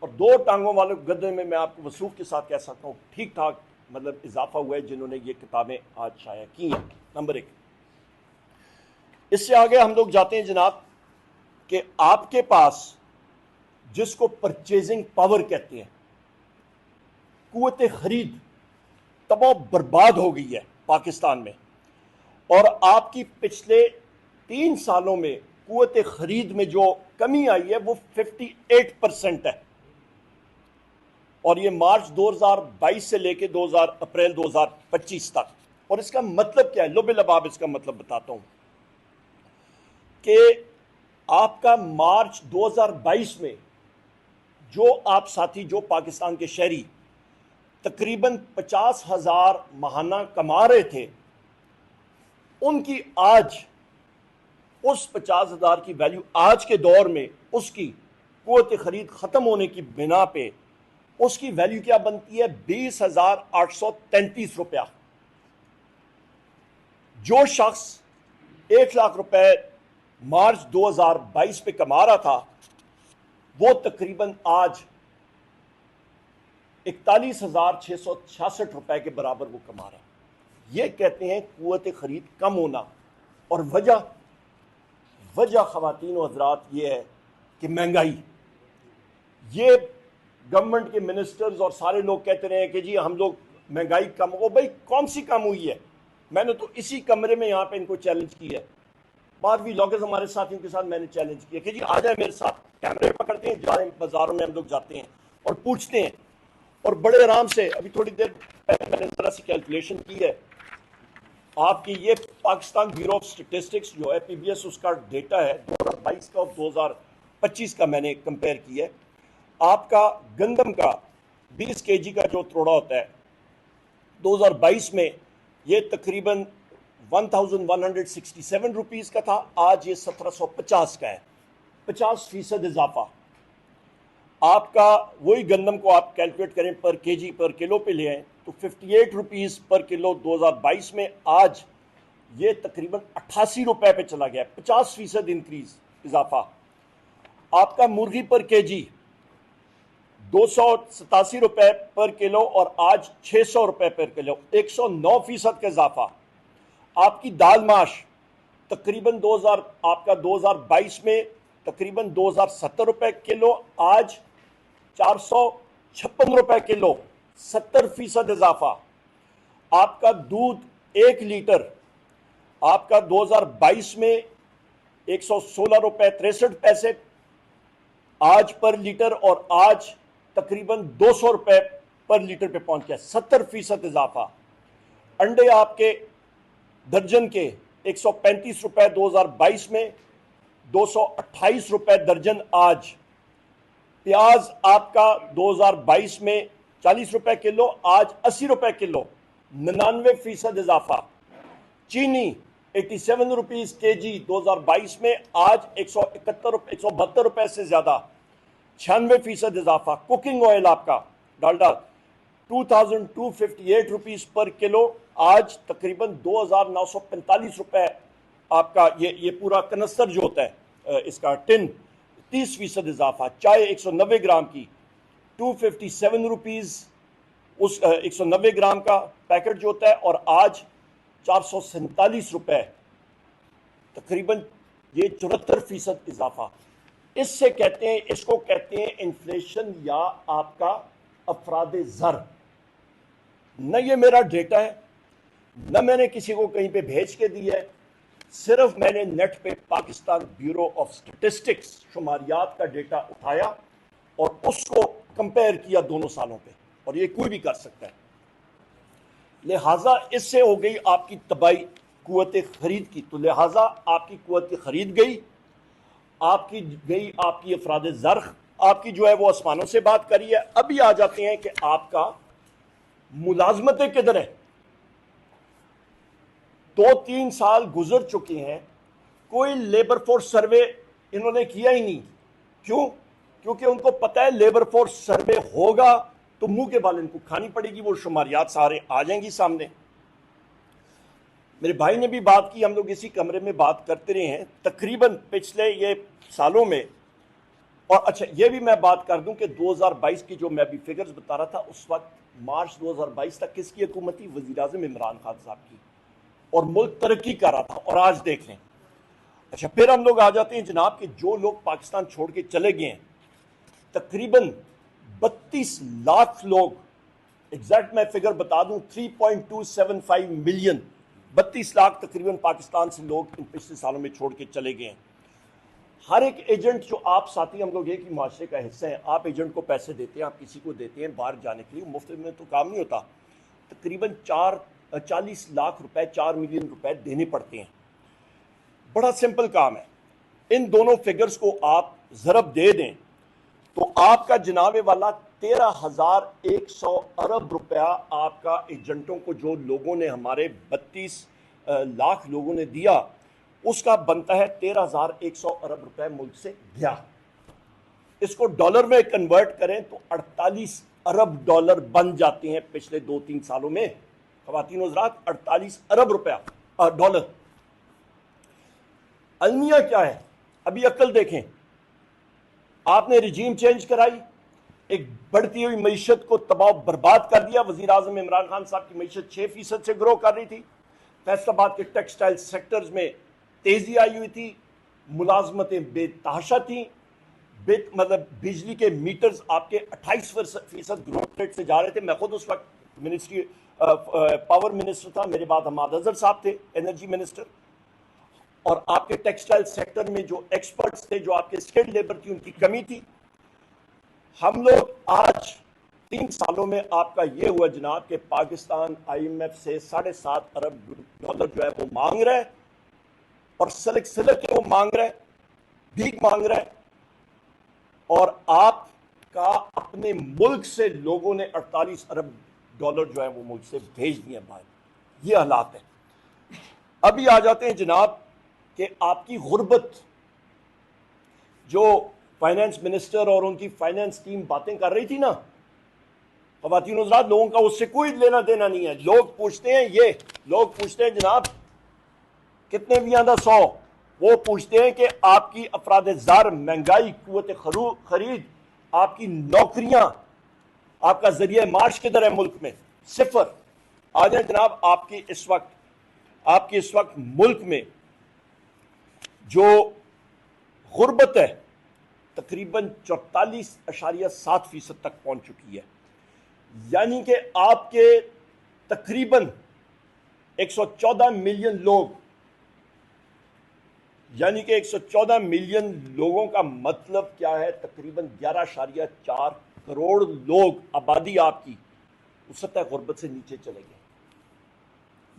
और 2 टांगों वाले गधे में मैं आपको वसूख के साथ कह सकता हूँ ठीक ठाक मतलब इजाफा हुआ है जिन्होंने ये किताबें आज शाया की हैं। नंबर 1। इससे आगे हम लोग जाते हैं जनाब कि आपके पास जिसको परचेजिंग पावर कहते हैं, कुव्वत खरीद तबाह बर्बाद हो गई है पाकिस्तान में। और आपकी पिछले 3 सालों में कुव्वत खरीद में जो कमी आई है वो 58% है। और ये मार्च 2022 से लेके अप्रैल 2025 तक। और इसका मतलब क्या है? लुबे लबाब इसका मतलब बताता हूं कि आपका मार्च 2022 में जो आप साथी जो पाकिस्तान के शहरी तकरीबन 50,000 माहाना कमा रहे थे, उनकी आज उस 50,000 की वैल्यू आज के दौर में उसकी कुव्वत खरीद खत्म होने की बिना पे उसकी वैल्यू क्या बनती है? 20,833 रुपया। जो शख्स 1 लाख रुपए मार्च 2022 पे कमा रहा था वो तकरीबन आज 41,666 रुपए के बराबर वो कमा रहा है। ये कहते हैं कुव्वत खरीद कम होना। और वजह ख़वातीन और हज़रात ये है कि महंगाई। ये गवर्नमेंट के मिनिस्टर्स और सारे लोग कहते रहे कि जी हम लोग महंगाई कम हो। भाई कौन सी कम हुई है? मैंने तो इसी कमरे में यहाँ पे इनको चैलेंज किया है। 12वीं लॉगर्स हमारे साथियों के साथ मैंने चैलेंज किया कि जी आ जाए मेरे साथ, कैमरे पकड़ते हैं, जाए बाजारों में हम लोग जाते हैं और पूछते हैं और बड़े आराम से। अभी थोड़ी देर पहले मैंने जरा सी कैलकुलेशन की है आपकी। ये पाकिस्तान ब्यूरो ऑफ स्टेटिस्टिक्स जो है PBS उसका डेटा है 2022 का और 2025 का मैंने कंपेयर किया है। आपका गंदम का 20 kg का जो तोड़ा होता है 2022 में ये तकरीबन 1167 रुपीज़ का था, आज ये 1750 का है। 50% इजाफा। आपका वही गंदम को आप कैलकुलेट करें पर केजी पर किलो पे ले आए तो 58 रुपीज़ पर किलो 2022 में, आज ये तकरीबन 88 रुपए पे चला गया। 50% इंक्रीज इजाफा। आपका मुर्गी पर केजी 287 रुपए पर किलो और आज 600 रुपए पर किलो, 109% का इजाफा। आपकी दाल माश तकरीबन 2022 में तकरीबन 2070 रुपए किलो, आज 456 रुपए किलो, 70% इजाफा। आपका दूध 1 लीटर आपका 2022 में 116 रुपए 63 पैसे आज पर लीटर और आज तकरीबन 200 रुपए पर लीटर पे पहुंच गया, 70% इजाफा। अंडे आपके दर्जन के 135 रुपए 2022 में, 228 रुपए दर्जन आज। प्याज आपका 2022 में 40 रुपए किलो, आज 80 रुपए किलो, 99% इजाफा। चीनी 87 रुपीज़ kg 2022 में, आज 172 रुपए से ज़्यादा, 96% इजाफा। कुकिंग ऑयल आपका डालडा 2258 रुपीज़ पर किलो, आज तकरीबन 2,945 रुपए आपका ये पूरा कनस्तर जो होता है इसका टिन, 30% इजाफा। चाय 190 ग्राम की 257 रुपीज़ उस 190 ग्राम का पैकेट जो होता है और आज 447 रुपए, तकरीबन ये 74% इजाफा। इससे कहते हैं, इसको कहते हैं इन्फ्लेशन या आपका अफराद ज़र। न ये मेरा डेटा है, न मैंने किसी को कहीं पे भेज के दिया है, सिर्फ मैंने नेट पे पाकिस्तान ब्यूरो ऑफ स्टैटिस्टिक्स शुमारियात का डेटा उठाया और उसको कंपेयर किया दोनों सालों पे, और ये कोई भी कर सकता है। लिहाजा इससे हो गई आपकी तबाही कुव्वत खरीद की, तो लिहाजा आपकी कुव्वत खरीद गई, आपकी अफराद ज़र्ख आपकी जो है वो आसमानों से बात करी है। अभी आ जाते हैं कि आपका मुलाजमतें किधर है। 2-3 साल गुजर चुके हैं, कोई लेबर फोर्स सर्वे इन्होंने किया ही नहीं। क्यों? क्योंकि उनको पता है लेबर फोर्स सर्वे होगा तो मुंह के बाल इनको खानी पड़ेगी, वो शुमारियात सारे आ जाएंगी सामने। मेरे भाई ने भी बात की, हम लोग इसी कमरे में बात करते रहे हैं तकरीबन पिछले ये सालों में। और अच्छा ये भी मैं बात कर दूं कि 2022 की जो मैं अभी फिगर्स बता रहा था, उस वक्त मार्च 2022 तक किसकी हुकूमत थी? वज़ीर-ए-आज़म इमरान खान साहब की, और मुल्क तरक्की कर रहा था। और आज देख लें। अच्छा फिर हम लोग आ जाते हैं जनाब कि जो लोग पाकिस्तान छोड़ के चले गए हैं, तकरीबन 32 लाख लोग, एग्जैक्ट मैं फिगर बता दूं 3.275 मिलियन, 32 लाख तकरीबन पाकिस्तान से लोग इन पिछले सालों में छोड़ के चले गए हैं। हर एक एजेंट जो आप साथी, हम लोग एक ही माशरे का हिस्सा हैं, आप एजेंट को पैसे देते हैं, आप किसी को देते हैं बाहर जाने के लिए, मुफ्त में तो काम नहीं होता। तकरीबन 40 लाख रुपए, 4 मिलियन रुपए देने पड़ते हैं। बड़ा सिंपल काम है। इन दोनों फिगर्स को आप ज़रब दे दें तो आपका जनाबे वाला 13,100 अरब रुपया आपका एजेंटों को, जो लोगों ने हमारे 32 लाख लोगों ने दिया, उसका बनता है 13,100 अरब रुपए मुल्क से गया। इसको डॉलर में कन्वर्ट करें तो 48 अरब डॉलर बन जाते हैं पिछले 2-3 सालों में। ख़वातीन हज़रात, 48 अरब रुपया डॉलर। अलमिया क्या है? अभी अक्ल देखें। आपने रिजीम चेंज कराई, एक बढ़ती हुई मईशत को तबाह बर्बाद कर दिया। वज़ीर-ए-आज़म इमरान खान साहब की मईशत 6% से ग्रो कर रही थी। फैसलाबाद के टेक्सटाइल सेक्टर्स में तेजी आई हुई थी, मुलाजमतें बेतहाशा थी, मतलब बिजली के मीटर्स आपके 28% ग्रोथ रेट से जा रहे थे। मैं खुद उस वक्त मिनिस्ट्री पावर मिनिस्टर था, मेरे बाद हमाद अजहर साहब थे एनर्जी मिनिस्टर, और आपके टेक्सटाइल सेक्टर में जो एक्सपर्ट्स थे, जो आपके स्किल्ड लेबर थी, उनकी कमी थी। हम लोग आज 3 सालों में आपका ये हुआ जनाब कि पाकिस्तान IMF से 7.5 अरब डॉलर जो है वो मांग रहा है, और सलक के वो मांग रहा है, भीख मांग रहा है। और आपका अपने मुल्क से लोगों ने 48 अरब डॉलर जो है वो मुल्क से भेज दिए बाहर। ये हालात है। अभी आ जाते हैं जनाब कि आपकी गुर्बत, जो फाइनेंस मिनिस्टर और उनकी फाइनेंस टीम बातें कर रही थी ना, ख़वातीन हज़रात, लोगों का उससे कोई लेना देना नहीं है। लोग पूछते हैं जनाब कितने भी आंदा 100, वो पूछते हैं कि आपकी अफराद ज़ार, महंगाई, कुव्वत खरीद, आपकी नौकरियां, आपका जरिए मार्च किधर है मुल्क में? सिफर। आ जाए जनाब, आपकी इस वक्त मुल्क में जो गुर्बत है तकरीबन 44.7% तक पहुंच चुकी है। यानी कि आपके तकरीबन 114 मिलियन लोग, यानी कि 114 मिलियन लोगों का मतलब क्या है? तकरीबन 11.4 करोड़ लोग, आबादी आपकी उस सतह गुर्बत से नीचे चले गए।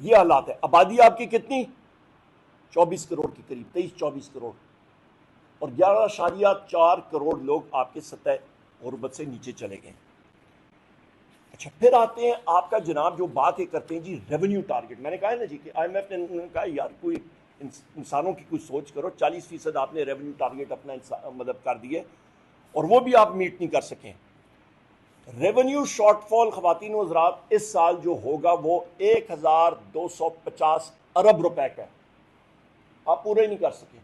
ये हालात है। आबादी आपकी कितनी? 24 करोड़ के करीब, 23-24 करोड़, और 11.4 करोड़ लोग आपके सतह गुर्बत से नीचे चले गए। अच्छा फिर आते हैं आपका जनाब जो बात ये करते हैं जी रेवेन्यू टारगेट। मैंने कहा है ना जी कि IMF ने कहा यार कोई इंसानों की कुछ सोच करो। 40% आपने रेवेन्यू टारगेट अपना मतलब कर दिए, और वो भी आप मीट नहीं कर सकें। रेवेन्यू शॉर्टफॉल ख़वातीन व हज़रात इस साल जो होगा वो 1250 अरब रुपए का है। आप पूरे नहीं कर सके।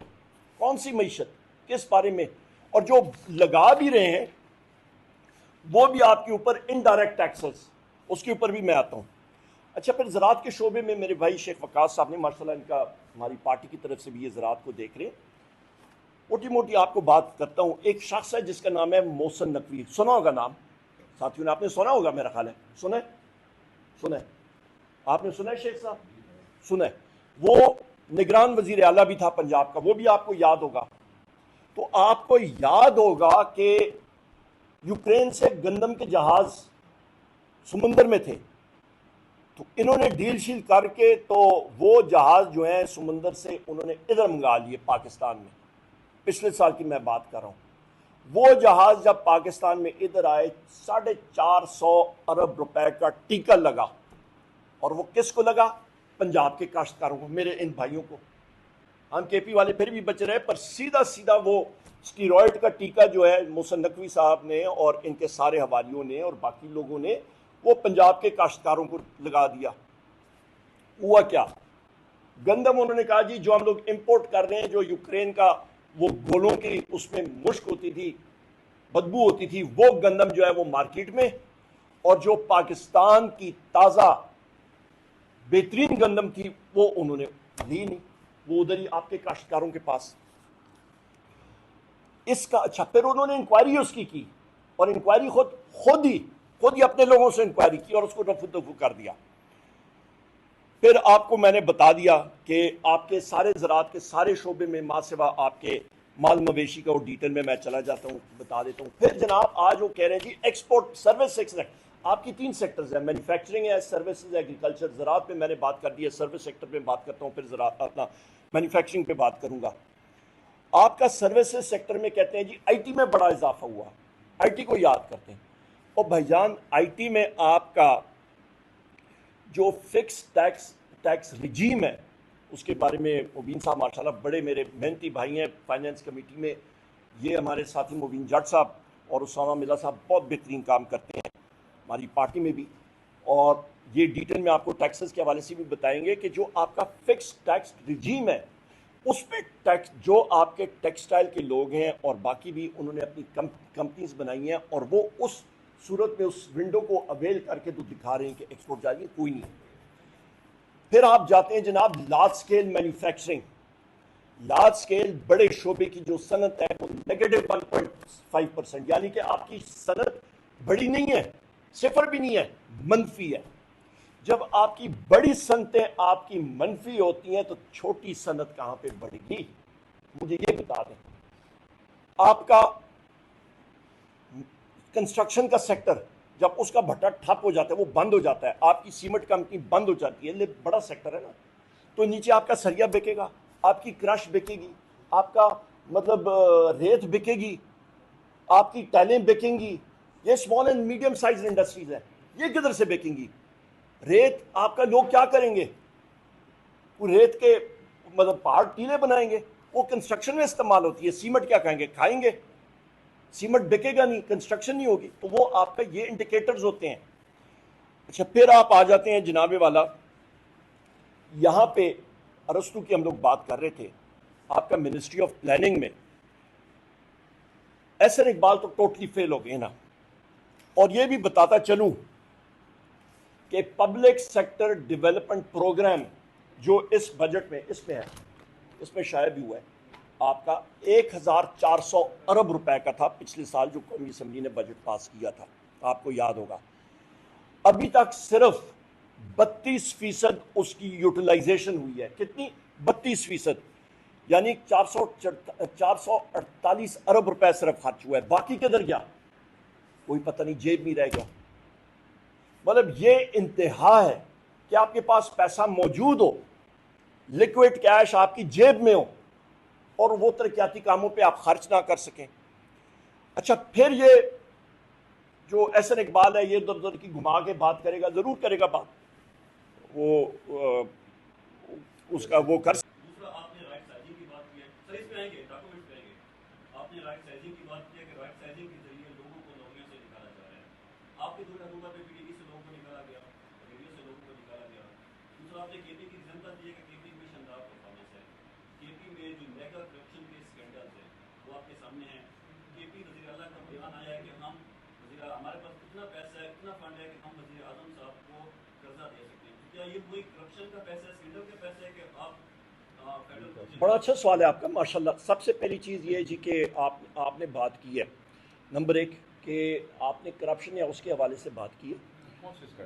कौन सी मईशत, किस बारे में? और जो लगा भी रहे हैं वो भी आपके ऊपर इनडायरेक्ट टैक्सेस, उसके ऊपर भी मैं आता हूँ। अच्छा फिर ज़राअत के शोबे में मेरे भाई शेख वकास साहब ने, माशाल्लाह इनका हमारी पार्टी की तरफ से भी ये ज़राअत को देख रहे हैं। मोटी मोटी आपको बात करता हूँ। एक शख्स है जिसका नाम है मोहसिन नकवी, सुना होगा नाम साथियों ने, आपने सुना होगा मेरा ख्याल है, सुना है? सुना है? आपने सुना है शेख साहब? सुना है? वो निगरान वजीर आला भी था पंजाब का, वो भी आपको याद होगा। तो आपको याद होगा कि यूक्रेन से गंदम के जहाज समुंदर में थे, तो इन्होंने डील शील करके तो वो जहाज जो है समुंदर से उन्होंने इधर मंगा लिए पाकिस्तान में। पिछले साल की मैं बात कर रहा हूँ। वो जहाज जब पाकिस्तान में इधर आए 450 अरब रुपए का टीका लगा, और वो किसको लगा? पंजाब के काश्तकारों को, मेरे इन भाइयों को। हम केपी वाले फिर भी बच रहे, पर सीधा सीधा वो स्टीरॉयड का टीका जो है मोहसिन नकवी साहब ने और इनके सारे हवारियों ने और बाकी लोगों ने वो पंजाब के काश्तकारों को लगा दिया। हुआ क्या? गंदम उन्होंने कहा जी जो हम लोग इंपोर्ट कर रहे हैं, जो यूक्रेन का वो गोलों की उसमें मुश्क होती थी, बदबू होती थी, वो गंदम जो है वो मार्केट में, और जो पाकिस्तान की ताज़ा बेहतरीन गंदम थी वो उन्होंने ली नहीं, वो उधर ही आपके काश्तकारों के पास। इसका अच्छा, फिर उन्होंने इंक्वायरी उसकी की, और इंक्वायरी खुद ही अपने लोगों से इंक्वायरी की और उसको रफू दफू कर दिया। फिर आपको मैंने बता दिया कि आपके सारे ज़राअत के सारे शोबे में माँ सिवा आपके माल मवेशी का और डिटेल में मैं चला जाता हूँ, बता देता हूँ। फिर जनाब आज वो कह रहे हैं जी एक्सपोर्ट सर्विस सेक्टर, आपकी 3 सेक्टर्स हैं, मैन्युफैक्चरिंग है, सर्विसेज, एग्रीकल्चर। ज़राअत पे मैंने बात कर दी है, सर्विस सेक्टर पे बात करता हूँ, फिर ज़राअत अपना मैन्युफैक्चरिंग पे बात करूँगा। आपका सर्विसेज सेक्टर में कहते हैं जी आईटी में बड़ा इजाफा हुआ, आईटी को याद करते हैं। और भाईजान आईटी में आपका जो फिक्स टैक्स रिजीम है उसके बारे में मुबीन साहब माशाल्लाह बड़े मेरे मेहनती भाई हैं फाइनेंस कमेटी में। ये हमारे साथी मुबीन जट साहब और उसामा मिल्ला साहब बहुत बेहतरीन काम करते हैं हमारी पार्टी में भी, और ये डिटेल में आपको टैक्सेस के हवाले से भी बताएंगे कि जो आपका फिक्स टैक्स रिजीम है उस पर टैक्स, जो आपके टेक्सटाइल के लोग हैं और बाकी भी उन्होंने अपनी कंपनीज बनाई हैं, और वो उस सूरत में उस विंडो को अवेल करके तो दिखा रहे हैं कि एक्सपोर्ट जाएगी, कोई नहीं। फिर आप जाते हैं जनाब large scale manufacturing. Large scale बड़े शोबे की जो सनत है वो -1.5%, यानी कि आपकी सनत बड़ी नहीं है, सिफर भी नहीं है, मनफी है। जब आपकी बड़ी सनतें आपकी मनफी होती हैं तो छोटी सनत कहां पे बढ़ेगी? मुझे ये बता दें। आपका कंस्ट्रक्शन का सेक्टर जब उसका भट्टा ठप हो जाता है, वो बंद हो जाता है, आपकी सीमेंट कंपनी बंद हो जाती है, ये बड़ा सेक्टर है ना, तो नीचे आपका सरिया बिकेगा, आपकी क्रश बिकेगी, आपका मतलब रेत बिकेगी, आपकी टाइलें बिकेंगी। ये small and medium size industries है, ये किधर से बिकेंगी? रेत आपका लोग क्या करेंगे? वो रेत के मतलब पहाड़ टीले बनाएंगे, वो कंस्ट्रक्शन में इस्तेमाल होती है। सीमेंट क्या कहेंगे? खाएंगे। सीमेंट बिकेगा नहीं, कंस्ट्रक्शन नहीं होगी। तो वो आपका ये इंडिकेटर्स होते हैं। अच्छा, फिर आप आ जाते हैं जनाबे वाला, यहां पे अरस्तु की हम लोग बात कर रहे थे, आपका मिनिस्ट्री ऑफ प्लानिंग में एहसन इकबाल तो टोटली फेल हो गए ना। और ये भी बताता चलूं कि पब्लिक सेक्टर डेवलपमेंट प्रोग्राम जो इस बजट में इसमें है, इसमें शायद भी हुआ है, आपका 1400 अरब रुपए का था पिछले साल जो कौमी असम्बली ने बजट पास किया था, आपको याद होगा। अभी तक सिर्फ 32% उसकी यूटिलाइजेशन हुई है। कितनी? 32%, यानी 448 अरब रुपए सिर्फ खर्च हुआ है। बाकी किधर गया? कोई पता नहीं, जेब में रह गया। मतलब ये इंतहा है कि आपके पास पैसा मौजूद हो, लिक्विड कैश आपकी जेब में हो, और वो तरक्याती कामों पे आप खर्च ना कर सकें। अच्छा, फिर ये जो एहसन इकबाल है ये दर की घुमा के बात करेगा, जरूर करेगा बात, वो उसका वो कर। दूसरा, आपने राइट साइजिंग की बात की है, सर इस पे आएंगे, डॉक्यूमेंट पे आएंगे। आपने राइट साइजिंग की बात की है कि राइट साइजिंग के जरिए लोगों को नौकरियों से निकाला जा रहा है। आपके दूर हुकूमत में पीडीपी से लोगों को निकाला गया, रेडियो से लोगों को निकाला गया। दूसरा, आपने केपी की जनता दी है कि केपी में शानदार परफॉर्मेंस है। केपी में जो मेगा करप्शन के स्कैंडल्स है वो आपके सामने है। केपी वज़ीर आला का बयान आया है कि हम हमारे पास इतना पैसा है, इतना फंड है कि हम वज़ीर आज़म साहब को कर्जा दे सकते हैं। क्या ये वही करप्शन का पैसा है, स्कैंडल का पैसा है कि आप बड़ा अच्छा सवाल है आपका माशाल्लाह। सबसे पहली चीज़ ये जी कि आपने बात की है, नंबर एक कि आपने करप्शन या उसके हवाले से बात की है।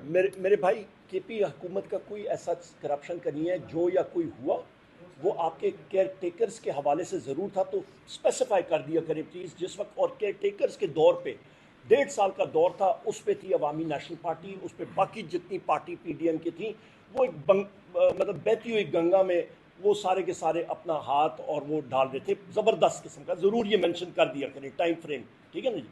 मेरे भाई केपी हुकूमत का कोई ऐसा करप्शन का नहीं है, जो या कोई हुआ वो आपके केयर टेकर्स के हवाले से ज़रूर था, तो स्पेसिफाई कर दिया करें प्लीज़। जिस वक्त और केयर टेकर्स के दौर पे 1.5 साल का दौर था, उस पे थी अवामी नेशनल पार्टी, उस पे बाकी जितनी पार्टी PDM की थी, वो एक मतलब बहती हुई गंगा में वो सारे के सारे अपना हाथ और वो डाल रहे थे, ज़बरदस्त किस्म का। ज़रूर ये मेंशन कर दिया करें टाइम फ्रेम, ठीक है ना जी।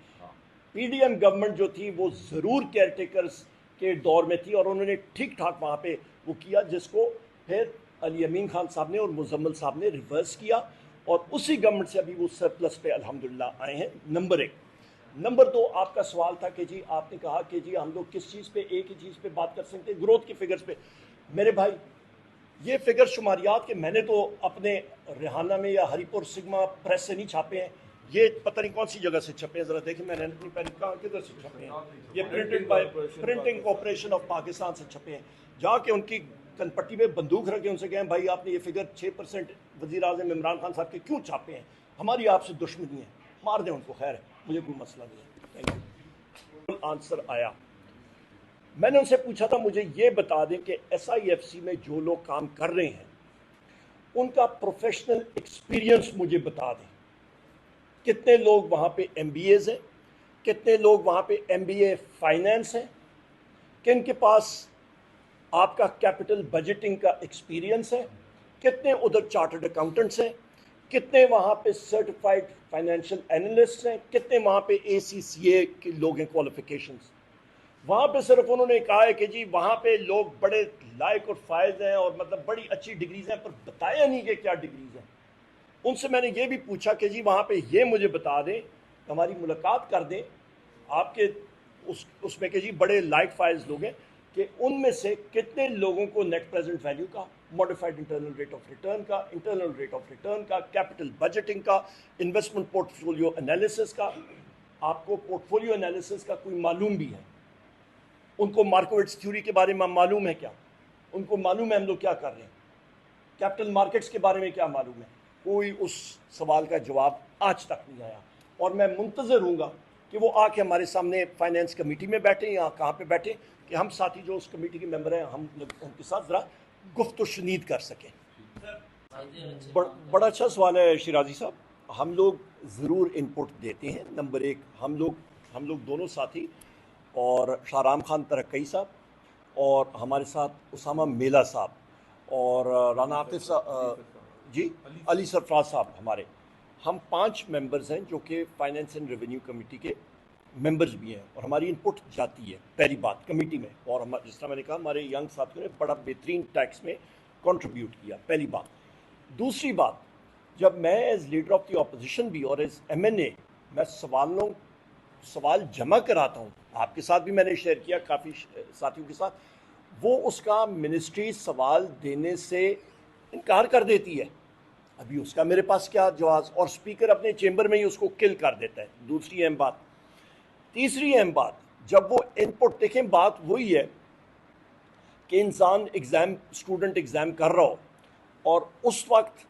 PDM गवर्नमेंट जो थी वो ज़रूर केयर टेकर्स के दौर में थी और उन्होंने ठीक ठाक वहाँ पे वो किया, जिसको फिर अली अमीन खान साहब ने और मुजम्मिल साहब ने रिवर्स किया और उसी गवर्नमेंट से अभी वो सरप्लस पे अल्हम्दुलिल्लाह आए हैं। नंबर 1। नंबर 2, आपका सवाल था कि जी आपने कहा कि जी हम लोग किस चीज़ पे, एक ही चीज़ पे बात कर सकते हैं, ग्रोथ की फिगर्स पे। मेरे भाई ये फिगर शुमारियात के मैंने तो अपने रिहाना में या हरिपुर सिग्मा प्रेस से नहीं छापे हैं, ये पता नहीं कौन सी जगह से छपे हैं, ज़रा देखें मैंने अपनी पेन कहाँ किधर से छपे हैं। ये प्रिंटिंग कॉर्पोरेशन ऑफ पाकिस्तान से छपे हैं। जाके उनकी कनपट्टी में बंदूक रखे उनसे कहें भाई आपने ये फिगर 6% वज़ीर आज़म इमरान खान साहब के क्यों छापे हैं, हमारी आपसे दुश्मनी है, मार दें उनको, खैर है, मुझे कोई मसला नहीं है। Thank you. आंसर आया, मैंने उनसे पूछा था मुझे ये बता दें कि SIFC में जो लोग काम कर रहे हैं उनका प्रोफेशनल एक्सपीरियंस मुझे बता दें। कितने लोग वहाँ पे MBAs हैं, कितने लोग वहाँ पे MBA फाइनेंस हैं, किन के पास आपका कैपिटल बजटिंग का एक्सपीरियंस है, कितने उधर चार्टर्ड अकाउंटेंट्स हैं, कितने वहाँ पे सर्टिफाइड फाइनेंशियल एनालिस्ट हैं, कितने वहाँ पे ACCA के लोग हैं क्वालिफिकेशंस। वहाँ पे सिर्फ उन्होंने कहा है कि जी वहाँ पे लोग बड़े लायक और फायद हैं और मतलब बड़ी अच्छी डिग्रीज हैं, पर बताया नहीं कि क्या डिग्रीज हैं। उनसे मैंने ये भी पूछा कि जी वहाँ पे ये मुझे बता दें, हमारी मुलाकात कर दें आपके उसमें कि जी बड़े लायक फायद लोग हैं, कि उनमें से कितने लोगों को नेट प्रेजेंट वैल्यू का, modified internal rate of return का, इंटरनल रेट ऑफ रिटर्न का, कैपिटल बजटिंग का, इन्वेस्टमेंट पोर्टफोलियो एनालिसिस का, आपको पोर्टफोलियो एनालिसिस का कोई मालूम भी है, उनको मार्केट्स थ्योरी के बारे में मालूम है क्या, उनको मालूम है हम लोग क्या कर रहे हैं, कैपिटल मार्केट्स के बारे में क्या मालूम है। कोई उस सवाल का जवाब आज तक नहीं आया और मैं मुंतज़र हूँगा कि वो आके हमारे सामने फाइनेंस कमेटी में बैठे या कहाँ पे बैठे, कि हम साथी जो उस कमेटी के मेंबर हैं हम उनके साथ ज़रा गुफ्त शुनीद कर सकें। बड़ा अच्छा सवाल है शिराजी साहब, हम लोग ज़रूर इनपुट देते हैं। नंबर 1, हम लोग दोनों साथी और शाहराम खान तरक्की साहब और हमारे साथ उसामा मेला साहब और राना आतिफ साहब जी, अली सरफराज साहब, हमारे हम 5 मेंबर्स हैं जो कि फाइनेंस एंड रेवेन्यू कमेटी के मेंबर्स भी हैं और हमारी इनपुट जाती है पहली बात कमेटी में। और हम जिस तरह मैंने कहा हमारे यंग साथियों ने बड़ा बेहतरीन टैक्स में कंट्रीब्यूट किया, पहली बात। दूसरी बात, जब मैं as leader of the opposition भी और एज MNA मैं सवाल जमा कराता हूँ, आपके साथ भी मैंने शेयर किया काफ़ी साथियों के साथ, वो उसका मिनिस्ट्री सवाल देने से इनकार कर देती है। अभी उसका मेरे पास क्या जवाब, और स्पीकर अपने चेंबर में ही उसको किल कर देता है। दूसरी अहम बात। तीसरी अहम बात, जब वो इनपुट देखें, बात वही है कि इंसान स्टूडेंट एग्ज़ाम कर रहा हो और उस वक्त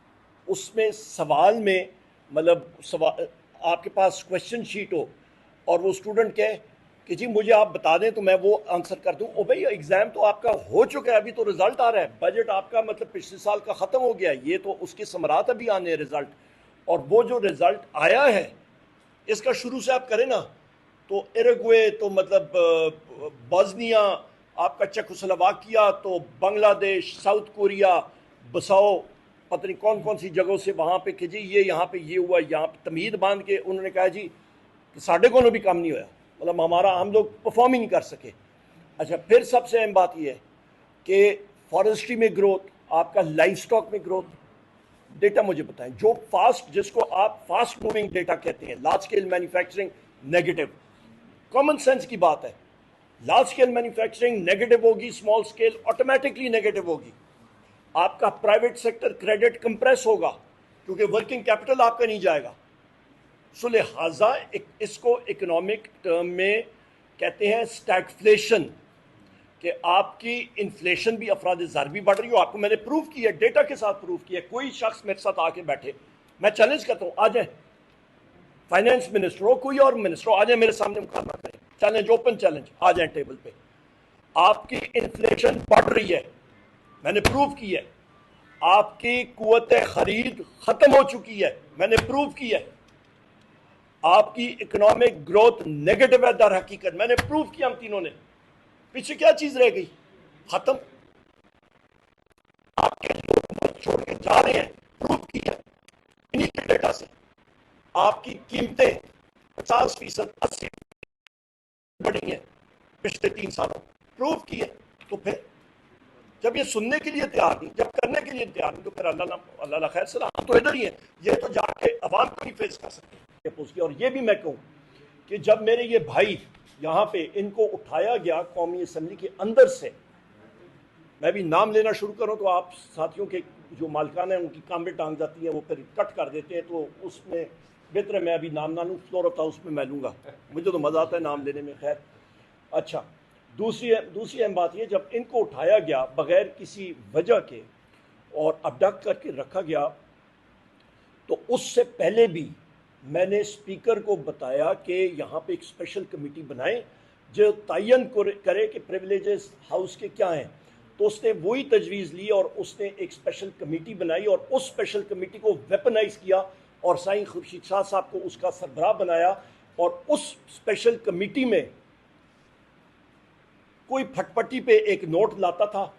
उसमें सवाल में मतलब आपके पास क्वेश्चन शीट हो और वो स्टूडेंट कहे कि जी मुझे आप बता दें तो मैं वो आंसर कर दूं। ओ भाई एग्ज़ाम तो आपका हो चुका है, अभी तो रिज़ल्ट आ रहा है, बजट आपका मतलब पिछले साल का ख़त्म हो गया है, ये तो उसके समरात अभी आने हैं रिज़ल्ट, और वो जो रिज़ल्ट आया है इसका शुरू से आप करें ना तो इरग्वे तो मतलब बॉस्निया, आपका चेकोस्लोवाकिया, तो बांग्लादेश, साउथ कोरिया, बसाओ, पता नहीं कौन कौन सी जगहों से वहाँ पे कि जी ये यहाँ पे ये हुआ, यहाँ पे तमीद बांध के उन्होंने कहा जी कि साढ़े को भी काम नहीं होया, मतलब हम लोग परफॉर्म ही नहीं कर सके। अच्छा, फिर सबसे अहम बात यह है कि फॉरेस्ट्री में ग्रोथ, आपका लाइफ स्टॉक में ग्रोथ, डेटा मुझे बताएं जो जिसको आप फास्ट मूविंग डेटा कहते हैं। Large scale manufacturing negative, common sense की बात है, लार्ज स्केल मैन्युफैक्चरिंग नेगेटिव होगी, स्मॉल स्केल ऑटोमेटिकली नेगेटिव होगी। आपका प्राइवेट सेक्टर क्रेडिट कंप्रेस होगा क्योंकि वर्किंग कैपिटल आपका नहीं जाएगा। सो लिहाजा इसको इकोनॉमिक टर्म में कहते हैं स्टैगफ्लेशन, कि आपकी इन्फ्लेशन भी, अफराद ज़र भी बढ़ रही हो। आपको मैंने प्रूव किया, डेटा के साथ प्रूव किया। कोई शख्स मेरे साथ आके बैठे, मैं चैलेंज करता हूँ, आ जाए फाइनेंस मिनिस्टर हो, कोई और मिनिस्टर हो, आ जाए मेरे सामने मुकाबला करें, चैलेंज, ओपन चैलेंज, आ जाए टेबल पे। आपकी इन्फ्लेशन बढ़ रही है, मैंने प्रूव की है। आपकी कुव्वत खरीद खत्म हो चुकी है, मैंने प्रूव की है। आपकी इकोनॉमिक ग्रोथ नेगेटिव है दर हकीकत, मैंने प्रूव किया। हम तीनों ने, पीछे क्या चीज रह गई? खत्म। आपके लोग छोड़ के जा रहे हैं, प्रूव किया इन्हीं के डेटा से। आपकी कीमतें 50%, 80% बढ़ी हैं पिछले 3 सालों, प्रूव किया। तो फिर जब ये सुनने के लिए तैयार नहीं, जब करने के लिए तैयार नहीं, तो फिर अल्लाह खैर सलाम, हम तो इधर ही हैं। ये तो जाके अवाम को नहीं फेस कर सकते। और ये भी मैं कहूँ कि जब मेरे ये भाई यहाँ पे, इनको उठाया गया कौमी असम्बली के अंदर से, मैं भी नाम लेना शुरू करूँ तो आप साथियों के जो मालिकान हैं उनकी कामें टांग जाती हैं, वो फिर कट कर देते हैं, तो उसमें बेहतर है मैं अभी नाम ना लूँ। फ्लोर ऑफ हाउस में मैं लूँगा, मुझे तो मज़ा आता है नाम लेने में। खैर, अच्छा, दूसरी अहम बात यह, जब इनको उठाया गया बगैर किसी वजह के और अबडक्ट करके रखा गया, तो उससे पहले भी मैंने स्पीकर को बताया कि यहाँ पे एक स्पेशल कमेटी बनाए जो तयन करे कि प्रिविलेजेस हाउस के क्या हैं। तो उसने वही तजवीज़ ली और उसने एक स्पेशल कमेटी बनाई और उस स्पेशल कमेटी को वेपनाइज किया और साईं खुर्शीद शाह साहब को उसका सरबराह बनाया। और उस स्पेशल कमेटी में कोई फटपटी पे एक नोट लाता था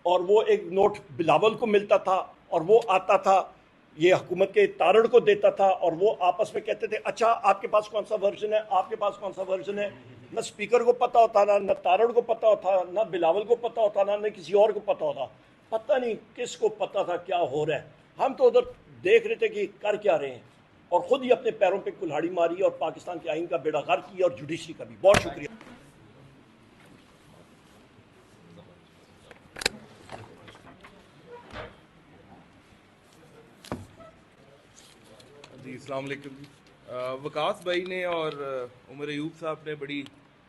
और वो एक नोट बिलावल को मिलता था और वो आता था, ये हुकूमत के तारड़ को देता था और वो आपस में कहते थे अच्छा आपके पास कौन सा वर्जन है, आपके पास कौन सा वर्जन है। न स्पीकर को पता होता था, न तारड़ को पता होता, न बिलावल को पता होता, न किसी और को पता होता। पता नहीं किसको पता था क्या हो रहा है। हम तो उधर देख रहे थे कि कर क्या रहे हैं, और खुद ही अपने पैरों पे कुल्हाड़ी मारी और पाकिस्तान के आइन का बेड़ा गर्क किया और जुडिशरी का भी। बहुत शुक्रिया। जी अस्सलाम वालेकुम जी। वकास भाई ने और उमर अयूब साहब ने बड़ी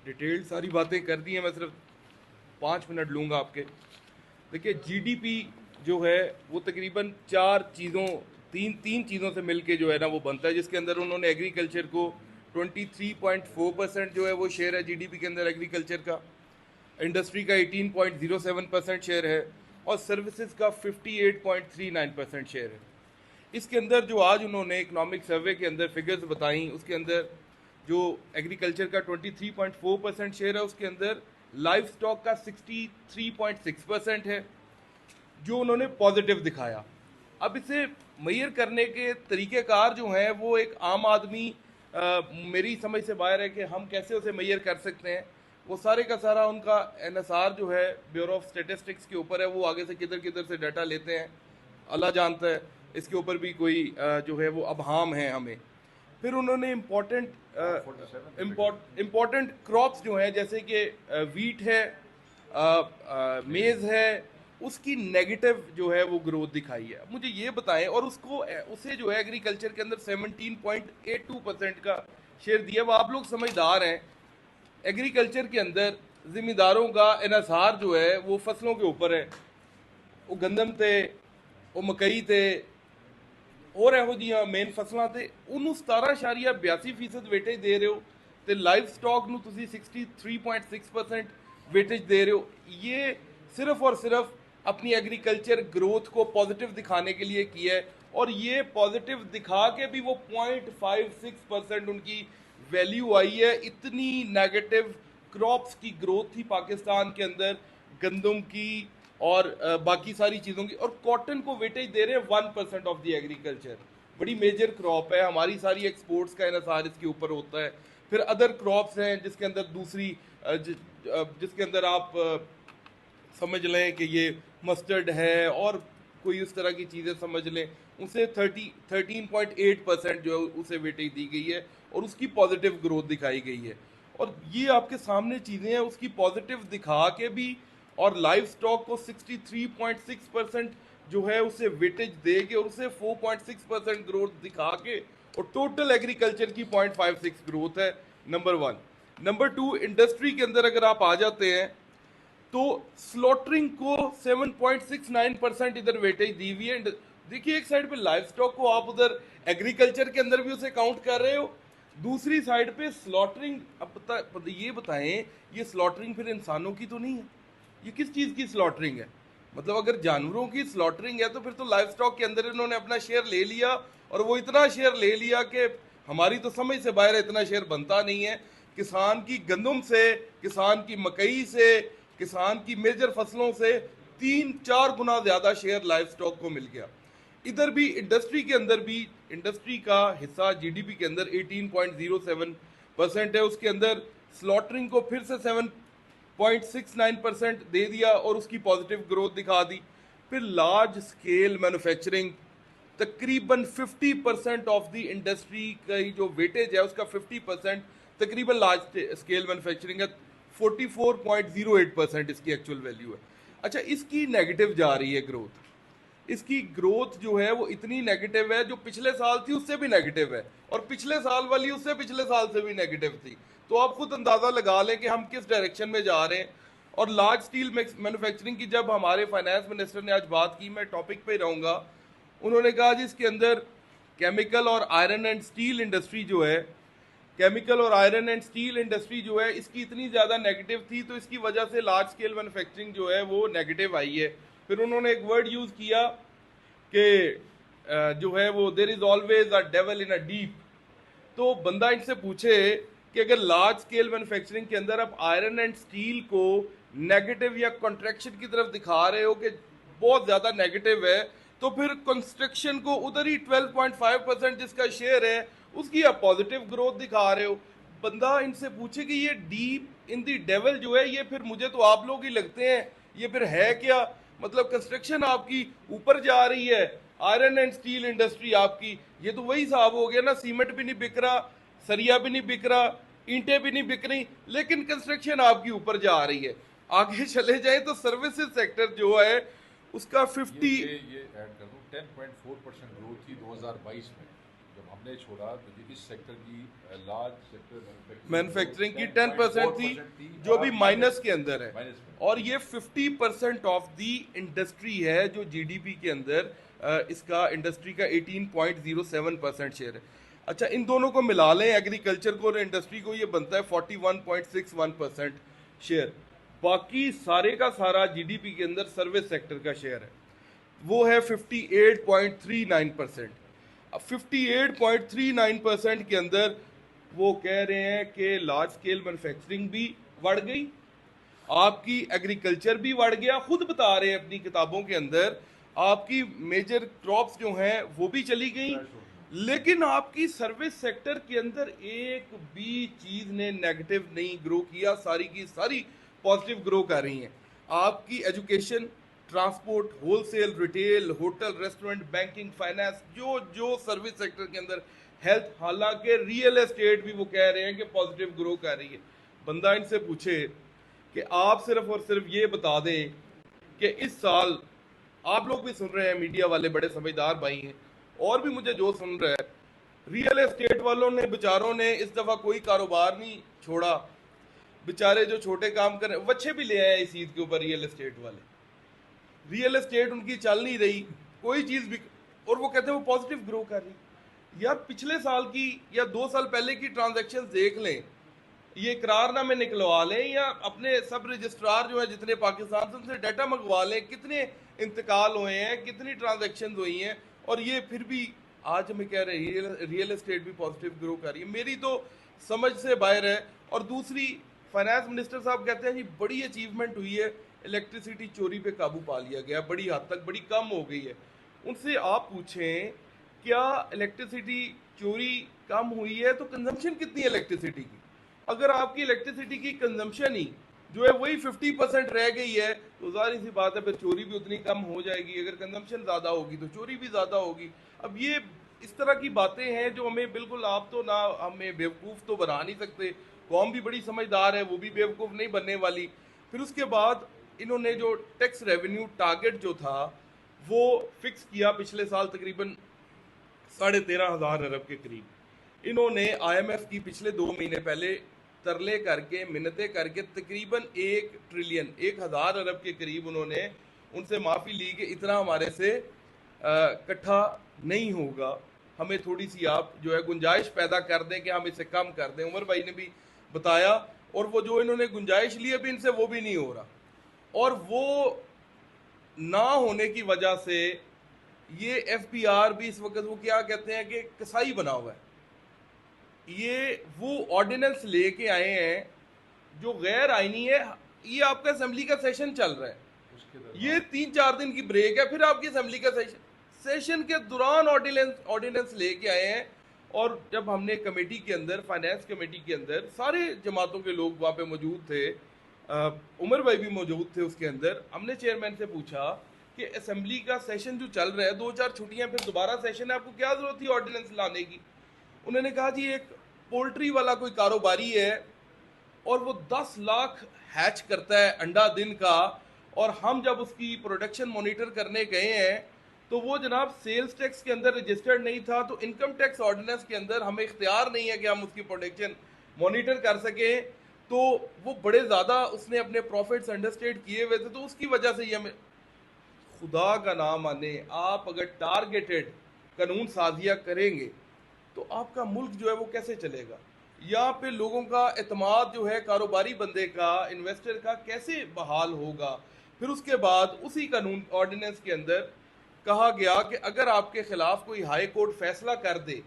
डिटेल्ड सारी बातें कर दी हैं। मैं सिर्फ 5 मिनट लूँगा आपके। देखिए, जीडीपी जो है वो तकरीबन तीन चीज़ों से मिलके जो है ना वो बनता है, जिसके अंदर उन्होंने एग्रीकल्चर को 23.4% जो है वो शेयर है जीडीपी के अंदर एग्रीकल्चर का, इंडस्ट्री का 18.07% शेयर है और सर्विसेज का 58.39% शेयर है। इसके अंदर जो आज उन्होंने इकोनॉमिक सर्वे के अंदर फिगर्स बताई, उसके अंदर जो एग्रीकल्चर का 23.4% शेयर है, उसके अंदर लाइफ स्टॉक का 63.6% है, जो उन्होंने पॉजिटिव दिखाया। अब इसे मेजर करने के तरीक़ेकार जो हैं वो एक आम आदमी मेरी समझ से बाहर है कि हम कैसे उसे मेजर कर सकते हैं। वो सारे का सारा उनका एनएसआर जो है ब्यूरो ऑफ स्टेटिस्टिक्स के ऊपर है, वो आगे से किधर किधर से डाटा लेते हैं अल्लाह जानता है। इसके ऊपर भी कोई जो है वो अबहाम है हमें। फिर उन्होंने इम्पोर्टेंट क्रॉप्स जो हैं जैसे कि वीट है, मेज़ है, उसकी नेगेटिव जो है वो ग्रोथ दिखाई है। मुझे ये बताएं, और उसे जो है एग्रीकल्चर के अंदर 17.82% का शेयर दिया। वो आप लोग समझदार हैं, एग्रीकल्चर के अंदर ज़िम्मेदारों का इन्हिसार जो है वो फसलों के ऊपर है। वो गंदम थे, वो मकई थे और ਇਹੋ ਜਿਹੀਆਂ ਮੇਨ ਫਸਲਾਂ ਤੇ ਉਹਨੂੰ 17.82% ਵੇਟੇਜ ਦੇ ਰਹੇ ਹੋ ਤੇ ਲਾਈਵ ਸਟਾਕ ਨੂੰ ਤੁਸੀਂ 63.6% वेटेज दे रहे हो। ये सिर्फ और सिर्फ अपनी एग्रीकल्चर ग्रोथ को पॉजिटिव दिखाने के लिए किया है, और ये पॉजिटिव दिखा के भी वो 0.56% उनकी वैल्यू आई है। इतनी नेगेटिव क्रॉप्स की ग्रोथ थी पाकिस्तान के अंदर, गंदम की और बाकी सारी चीज़ों की, और कॉटन को वेटेज दे रहे हैं 1% ऑफ द एग्रीकल्चर। बड़ी मेजर क्रॉप है, हमारी सारी एक्सपोर्ट्स का इन्हिसार इसके ऊपर होता है। फिर अदर क्रॉप्स हैं जिसके अंदर दूसरी जिसके अंदर आप समझ लें कि ये मस्टर्ड है और कोई उस तरह की चीज़ें समझ लें, उसे 13.8% जो है उसे वेटेज दी गई है और उसकी पॉजिटिव ग्रोथ दिखाई गई है। और ये आपके सामने चीज़ें हैं, उसकी पॉजिटिव दिखा के भी और लाइव स्टॉक को 63.6% जो है उसे वेटेज दे के और उसे 4.6% ग्रोथ दिखा के, और टोटल एग्रीकल्चर की 0.56 ग्रोथ है। नंबर 1। नंबर 2, इंडस्ट्री के अंदर अगर आप आ जाते हैं तो स्लॉटरिंग को 7.69% इधर वेटेज दी हुई है। देखिए, एक साइड पे लाइव स्टॉक को आप उधर एग्रीकल्चर के अंदर भी उसे काउंट कर रहे हो, दूसरी साइड पे स्लॉटरिंग, अब ये बताएं, ये स्लॉटरिंग फिर इंसानों की तो नहीं है, ये किस चीज़ की स्लॉटरिंग है? मतलब अगर जानवरों की स्लॉटरिंग है तो फिर तो लाइफ स्टॉक के अंदर इन्होंने अपना शेयर ले लिया, और वो इतना शेयर ले लिया कि हमारी तो समझ से बाहर है, इतना शेयर बनता नहीं है। किसान की गंदम से, किसान की मकई से, किसान की मेजर फसलों से 3-4 गुना ज़्यादा शेयर लाइफ स्टॉक को मिल गया। इधर भी इंडस्ट्री के अंदर भी, इंडस्ट्री का हिस्सा जीडीपी के अंदर 18.07% है, उसके अंदर स्लॉटरिंग को फिर से 7.69% दे दिया और उसकी पॉजिटिव ग्रोथ दिखा दी। फिर लार्ज स्केल मैन्युफैक्चरिंग, तकरीबन 50% ऑफ द इंडस्ट्री का जो वेटेज है उसका 50% तकरीबन लार्ज स्केल मैन्युफैक्चरिंग है, 44.08% इसकी एक्चुअल वैल्यू है। अच्छा, इसकी नेगेटिव जा रही है ग्रोथ, इसकी ग्रोथ जो है वो इतनी नेगेटिव है, जो पिछले साल थी उससे भी नेगेटिव है, और पिछले साल वाली उससे पिछले साल से भी नेगेटिव थी। तो आप खुद अंदाज़ा लगा लें कि हम किस डायरेक्शन में जा रहे हैं। और लार्ज स्टील मैन्युफैक्चरिंग की जब हमारे फाइनेंस मिनिस्टर ने आज बात की, मैं टॉपिक पे ही रहूँगा, उन्होंने कहा जी इसके अंदर केमिकल और आयरन एंड स्टील इंडस्ट्री जो है, केमिकल और आयरन एंड स्टील इंडस्ट्री जो है इसकी इतनी ज़्यादा नेगेटिव थी, तो इसकी वजह से लार्ज स्केल मैन्युफैक्चरिंग जो है वो नेगेटिव आई है। फिर उन्होंने एक वर्ड यूज़ किया कि जो है वो there is always a devil in a deep. तो बंदा इनसे पूछे कि अगर लार्ज स्केल मैन्युफैक्चरिंग के अंदर आप आयरन एंड स्टील को नेगेटिव या कॉन्ट्रैक्शन की तरफ दिखा रहे हो कि बहुत ज़्यादा नेगेटिव है, तो फिर कंस्ट्रक्शन को उधर ही 12.5% जिसका शेयर है उसकी आप पॉजिटिव ग्रोथ दिखा रहे हो। बंदा इनसे पूछे कि ये डीप इन दी डेविल जो है ये फिर मुझे तो आप लोग ही लगते हैं, ये फिर है क्या? मतलब कंस्ट्रक्शन आपकी ऊपर जा रही है, आयरन एंड स्टील इंडस्ट्री आपकी, ये तो वही हिसाब हो गया ना, सीमेंट भी नहीं बिक रहा, सरिया भी नहीं बिक रहा, ईंटें भी नहीं बिक रही, लेकिन कंस्ट्रक्शन आपकी ऊपर जा रही है। आगे चले जाए तो सर्विसेज सेक्टर जो है उसका 50 ये ऐड कर दूं, 10.4% ग्रोथ थी 2022 में जब हमने छोड़ा, तो इस सेक्टर की लार्ज सेक्टर मैन्युफैक्चरिंग की 10% थी, जो भी माइनस के अंदर है, माइनस में। और ये 50% ऑफ दी इंडस्ट्री है जो जीडीपी के अंदर इसका इंडस्ट्री का 18.07% शेयर है। अच्छा, इन दोनों को मिला लें, एग्रीकल्चर को और इंडस्ट्री को, ये बनता है 41.61% शेयर। बाकी सारे का सारा जीडीपी के अंदर सर्विस सेक्टर का शेयर है, वो है 58.39%। अब 58.39% के अंदर वो कह रहे हैं कि लार्ज स्केल मैन्युफैक्चरिंग भी बढ़ गई, आपकी एग्रीकल्चर भी बढ़ गया, खुद बता रहे हैं अपनी किताबों के अंदर, आपकी मेजर क्रॉप्स जो हैं वो भी चली गई, लेकिन आपकी सर्विस सेक्टर के अंदर एक भी चीज़ ने नेगेटिव नहीं ग्रो किया, सारी की सारी पॉजिटिव ग्रो कर रही हैं। आपकी education, transport, wholesale, retail, hotel, restaurant, banking, finance, जो सर्विस सेक्टर के अंदर, हेल्थ, हालांकि रियल एस्टेट भी वो कह रहे हैं कि पॉजिटिव ग्रो कर रही है। बंदा इनसे पूछे कि आप सिर्फ और सिर्फ ये बता दें कि इस साल, आप लोग भी सुन रहे हैं, मीडिया वाले बड़े समझदार भाई हैं, और भी मुझे जो सुन रहा है, रियल एस्टेट वालों ने बेचारों ने इस दफ़ा कोई कारोबार नहीं छोड़ा, बेचारे जो छोटे काम कर रहे, वच्छे भी ले आए इस ईद के ऊपर रियल एस्टेट वाले, रियल एस्टेट उनकी चल नहीं रही, कोई चीज़ भी, और वो कहते हैं वो पॉजिटिव ग्रो कर रही। यार पिछले साल की या 2 साल पहले की ट्रांजैक्शन देख लें, ये इकरारनामे निकलवा लें, या अपने सब रजिस्ट्रार जो है जितने पाकिस्तान से, उनसे डाटा मंगवा लें, कितने इंतकाल हुए हैं, कितनी ट्रांजैक्शन हुई हैं, और ये फिर भी आज हमें कह रहे हैं रियल एस्टेट भी पॉजिटिव ग्रो कर रही है। मेरी तो समझ से बाहर है। और दूसरी, फाइनेंस मिनिस्टर साहब कहते हैं जी बड़ी अचीवमेंट हुई है, इलेक्ट्रिसिटी चोरी पे काबू पा लिया गया, बड़ी हद तक बड़ी कम हो गई है। उनसे आप पूछें क्या इलेक्ट्रिसिटी चोरी कम हुई है तो कंजम्पशन कितनी है इलेक्ट्रिसिटी की? अगर आपकी इलेक्ट्रिसिटी की कंजम्पशन ही जो है वही 50% रह गई है, तो जाहिर सी बात है फिर चोरी भी उतनी कम हो जाएगी। अगर कंजम्पशन ज़्यादा होगी तो चोरी भी ज़्यादा होगी। अब ये इस तरह की बातें हैं जो हमें बिल्कुल, आप तो ना हमें बेवकूफ़ तो बना नहीं सकते, कौम भी बड़ी समझदार है, वो भी बेवकूफ़ नहीं बनने वाली। फिर उसके बाद इन्होंने जो टैक्स रेवेन्यू टारगेट जो था वो फिक्स किया पिछले साल तकरीबन 13,500 अरब के करीब। इन्होंने IMF की पिछले 2 महीने पहले तरले करके, मिन्नतें करके तकरीबन 1 ट्रिलियन 1,000 अरब के करीब उन्होंने उनसे माफ़ी ली कि इतना हमारे से इकट्ठा नहीं होगा। हमें थोड़ी सी आप जो है गुंजाइश पैदा कर दें कि हम इसे कम कर दें। उमर भाई ने भी बताया, और वो जो इन्होंने गुंजाइश ली अभी इनसे वो भी नहीं हो रहा, और वो ना होने की वजह से ये FBR भी इस वक्त वो क्या कहते हैं कि कसाई बना हुआ है। ये वो ऑर्डिनेंस लेके आए हैं जो गैर आईनी है। ये आपका असेंबली का सेशन चल रहा है, ये 3-4 दिन की ब्रेक है, फिर आपकी असेंबली का सेशन के दौरान ऑर्डिनेंस लेके आए हैं। और जब हमने कमेटी के अंदर, फाइनेंस कमेटी के अंदर सारे जमातों के लोग वहाँ पे मौजूद थे, उमर भाई भी मौजूद थे उसके अंदर, हमने चेयरमैन से पूछा कि असेंबली का सेशन जो चल रहा है, 2-4 छुट्टियां फिर दोबारा सेशन है, आपको क्या जरूरत थी ऑर्डिनेंस लाने की। उन्होंने कहा जी एक पोल्ट्री वाला कोई कारोबारी है और वो 10 लाख हैच करता है अंडा दिन का, और हम जब उसकी प्रोडक्शन मॉनिटर करने गए हैं तो वो जनाब सेल्स टैक्स के अंदर रजिस्टर्ड नहीं था, तो इनकम टैक्स ऑर्डिनेंस के अंदर हमें इख्तियार नहीं है कि हम उसकी प्रोडक्शन मॉनिटर कर सकें। तो वो बड़े ज़्यादा उसने अपने प्रॉफिट्स अंडरस्टेट किए हुए थे, तो उसकी वजह से ये हमें, खुदा का नाम माने, आप अगर टारगेटेड कानून साजिया करेंगे तो आपका मुल्क जो है वो कैसे चलेगा? यहाँ पे लोगों का एतमाद जो है कारोबारी बंदे का, इन्वेस्टर का, कैसे बहाल होगा? फिर उसके बाद उसी कानून ऑर्डिनेंस के अंदर कहा गया कि अगर आपके खिलाफ कोई हाई कोर्ट फैसला कर दे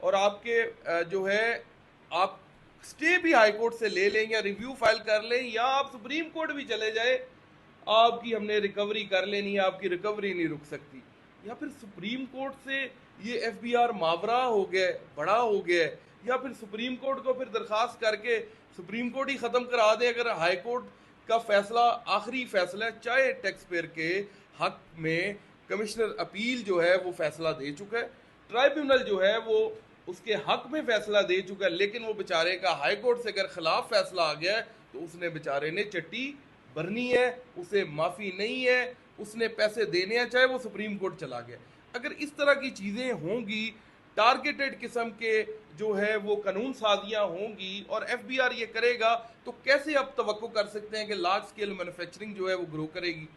और आपके जो है आप स्टे भी हाई कोर्ट से ले लें या रिव्यू फाइल कर लें या आप सुप्रीम कोर्ट भी चले जाए, आपकी हमने रिकवरी कर लेनी है, आपकी रिकवरी नहीं रुक सकती। या फिर सुप्रीम कोर्ट से ये FBR मावरा हो गया, बड़ा हो गया, या फिर सुप्रीम कोर्ट को फिर दरखास्त करके सुप्रीम कोर्ट ही ख़त्म करा दें अगर हाई कोर्ट का फैसला आखिरी फैसला है, चाहे टैक्स पेयर के हक में कमिश्नर अपील जो है वो फैसला दे चुका है, ट्राइब्यूनल जो है वो उसके हक में फैसला दे चुका है, लेकिन वो बेचारे का हाई कोर्ट से अगर खिलाफ फैसला आ गया है तो उसने बेचारे ने चट्टी भरनी है, उसे माफ़ी नहीं है, उसने पैसे देने हैं, चाहे वो सुप्रीम कोर्ट चला गया। अगर इस तरह की चीज़ें होंगी, टारगेटेड किस्म के जो है वो कानून साजियाँ होंगी और FBR ये करेगा, तो कैसे आप तवक्को कर सकते हैं कि लार्ज स्केल मैन्युफैक्चरिंग जो है वो ग्रो करेगी?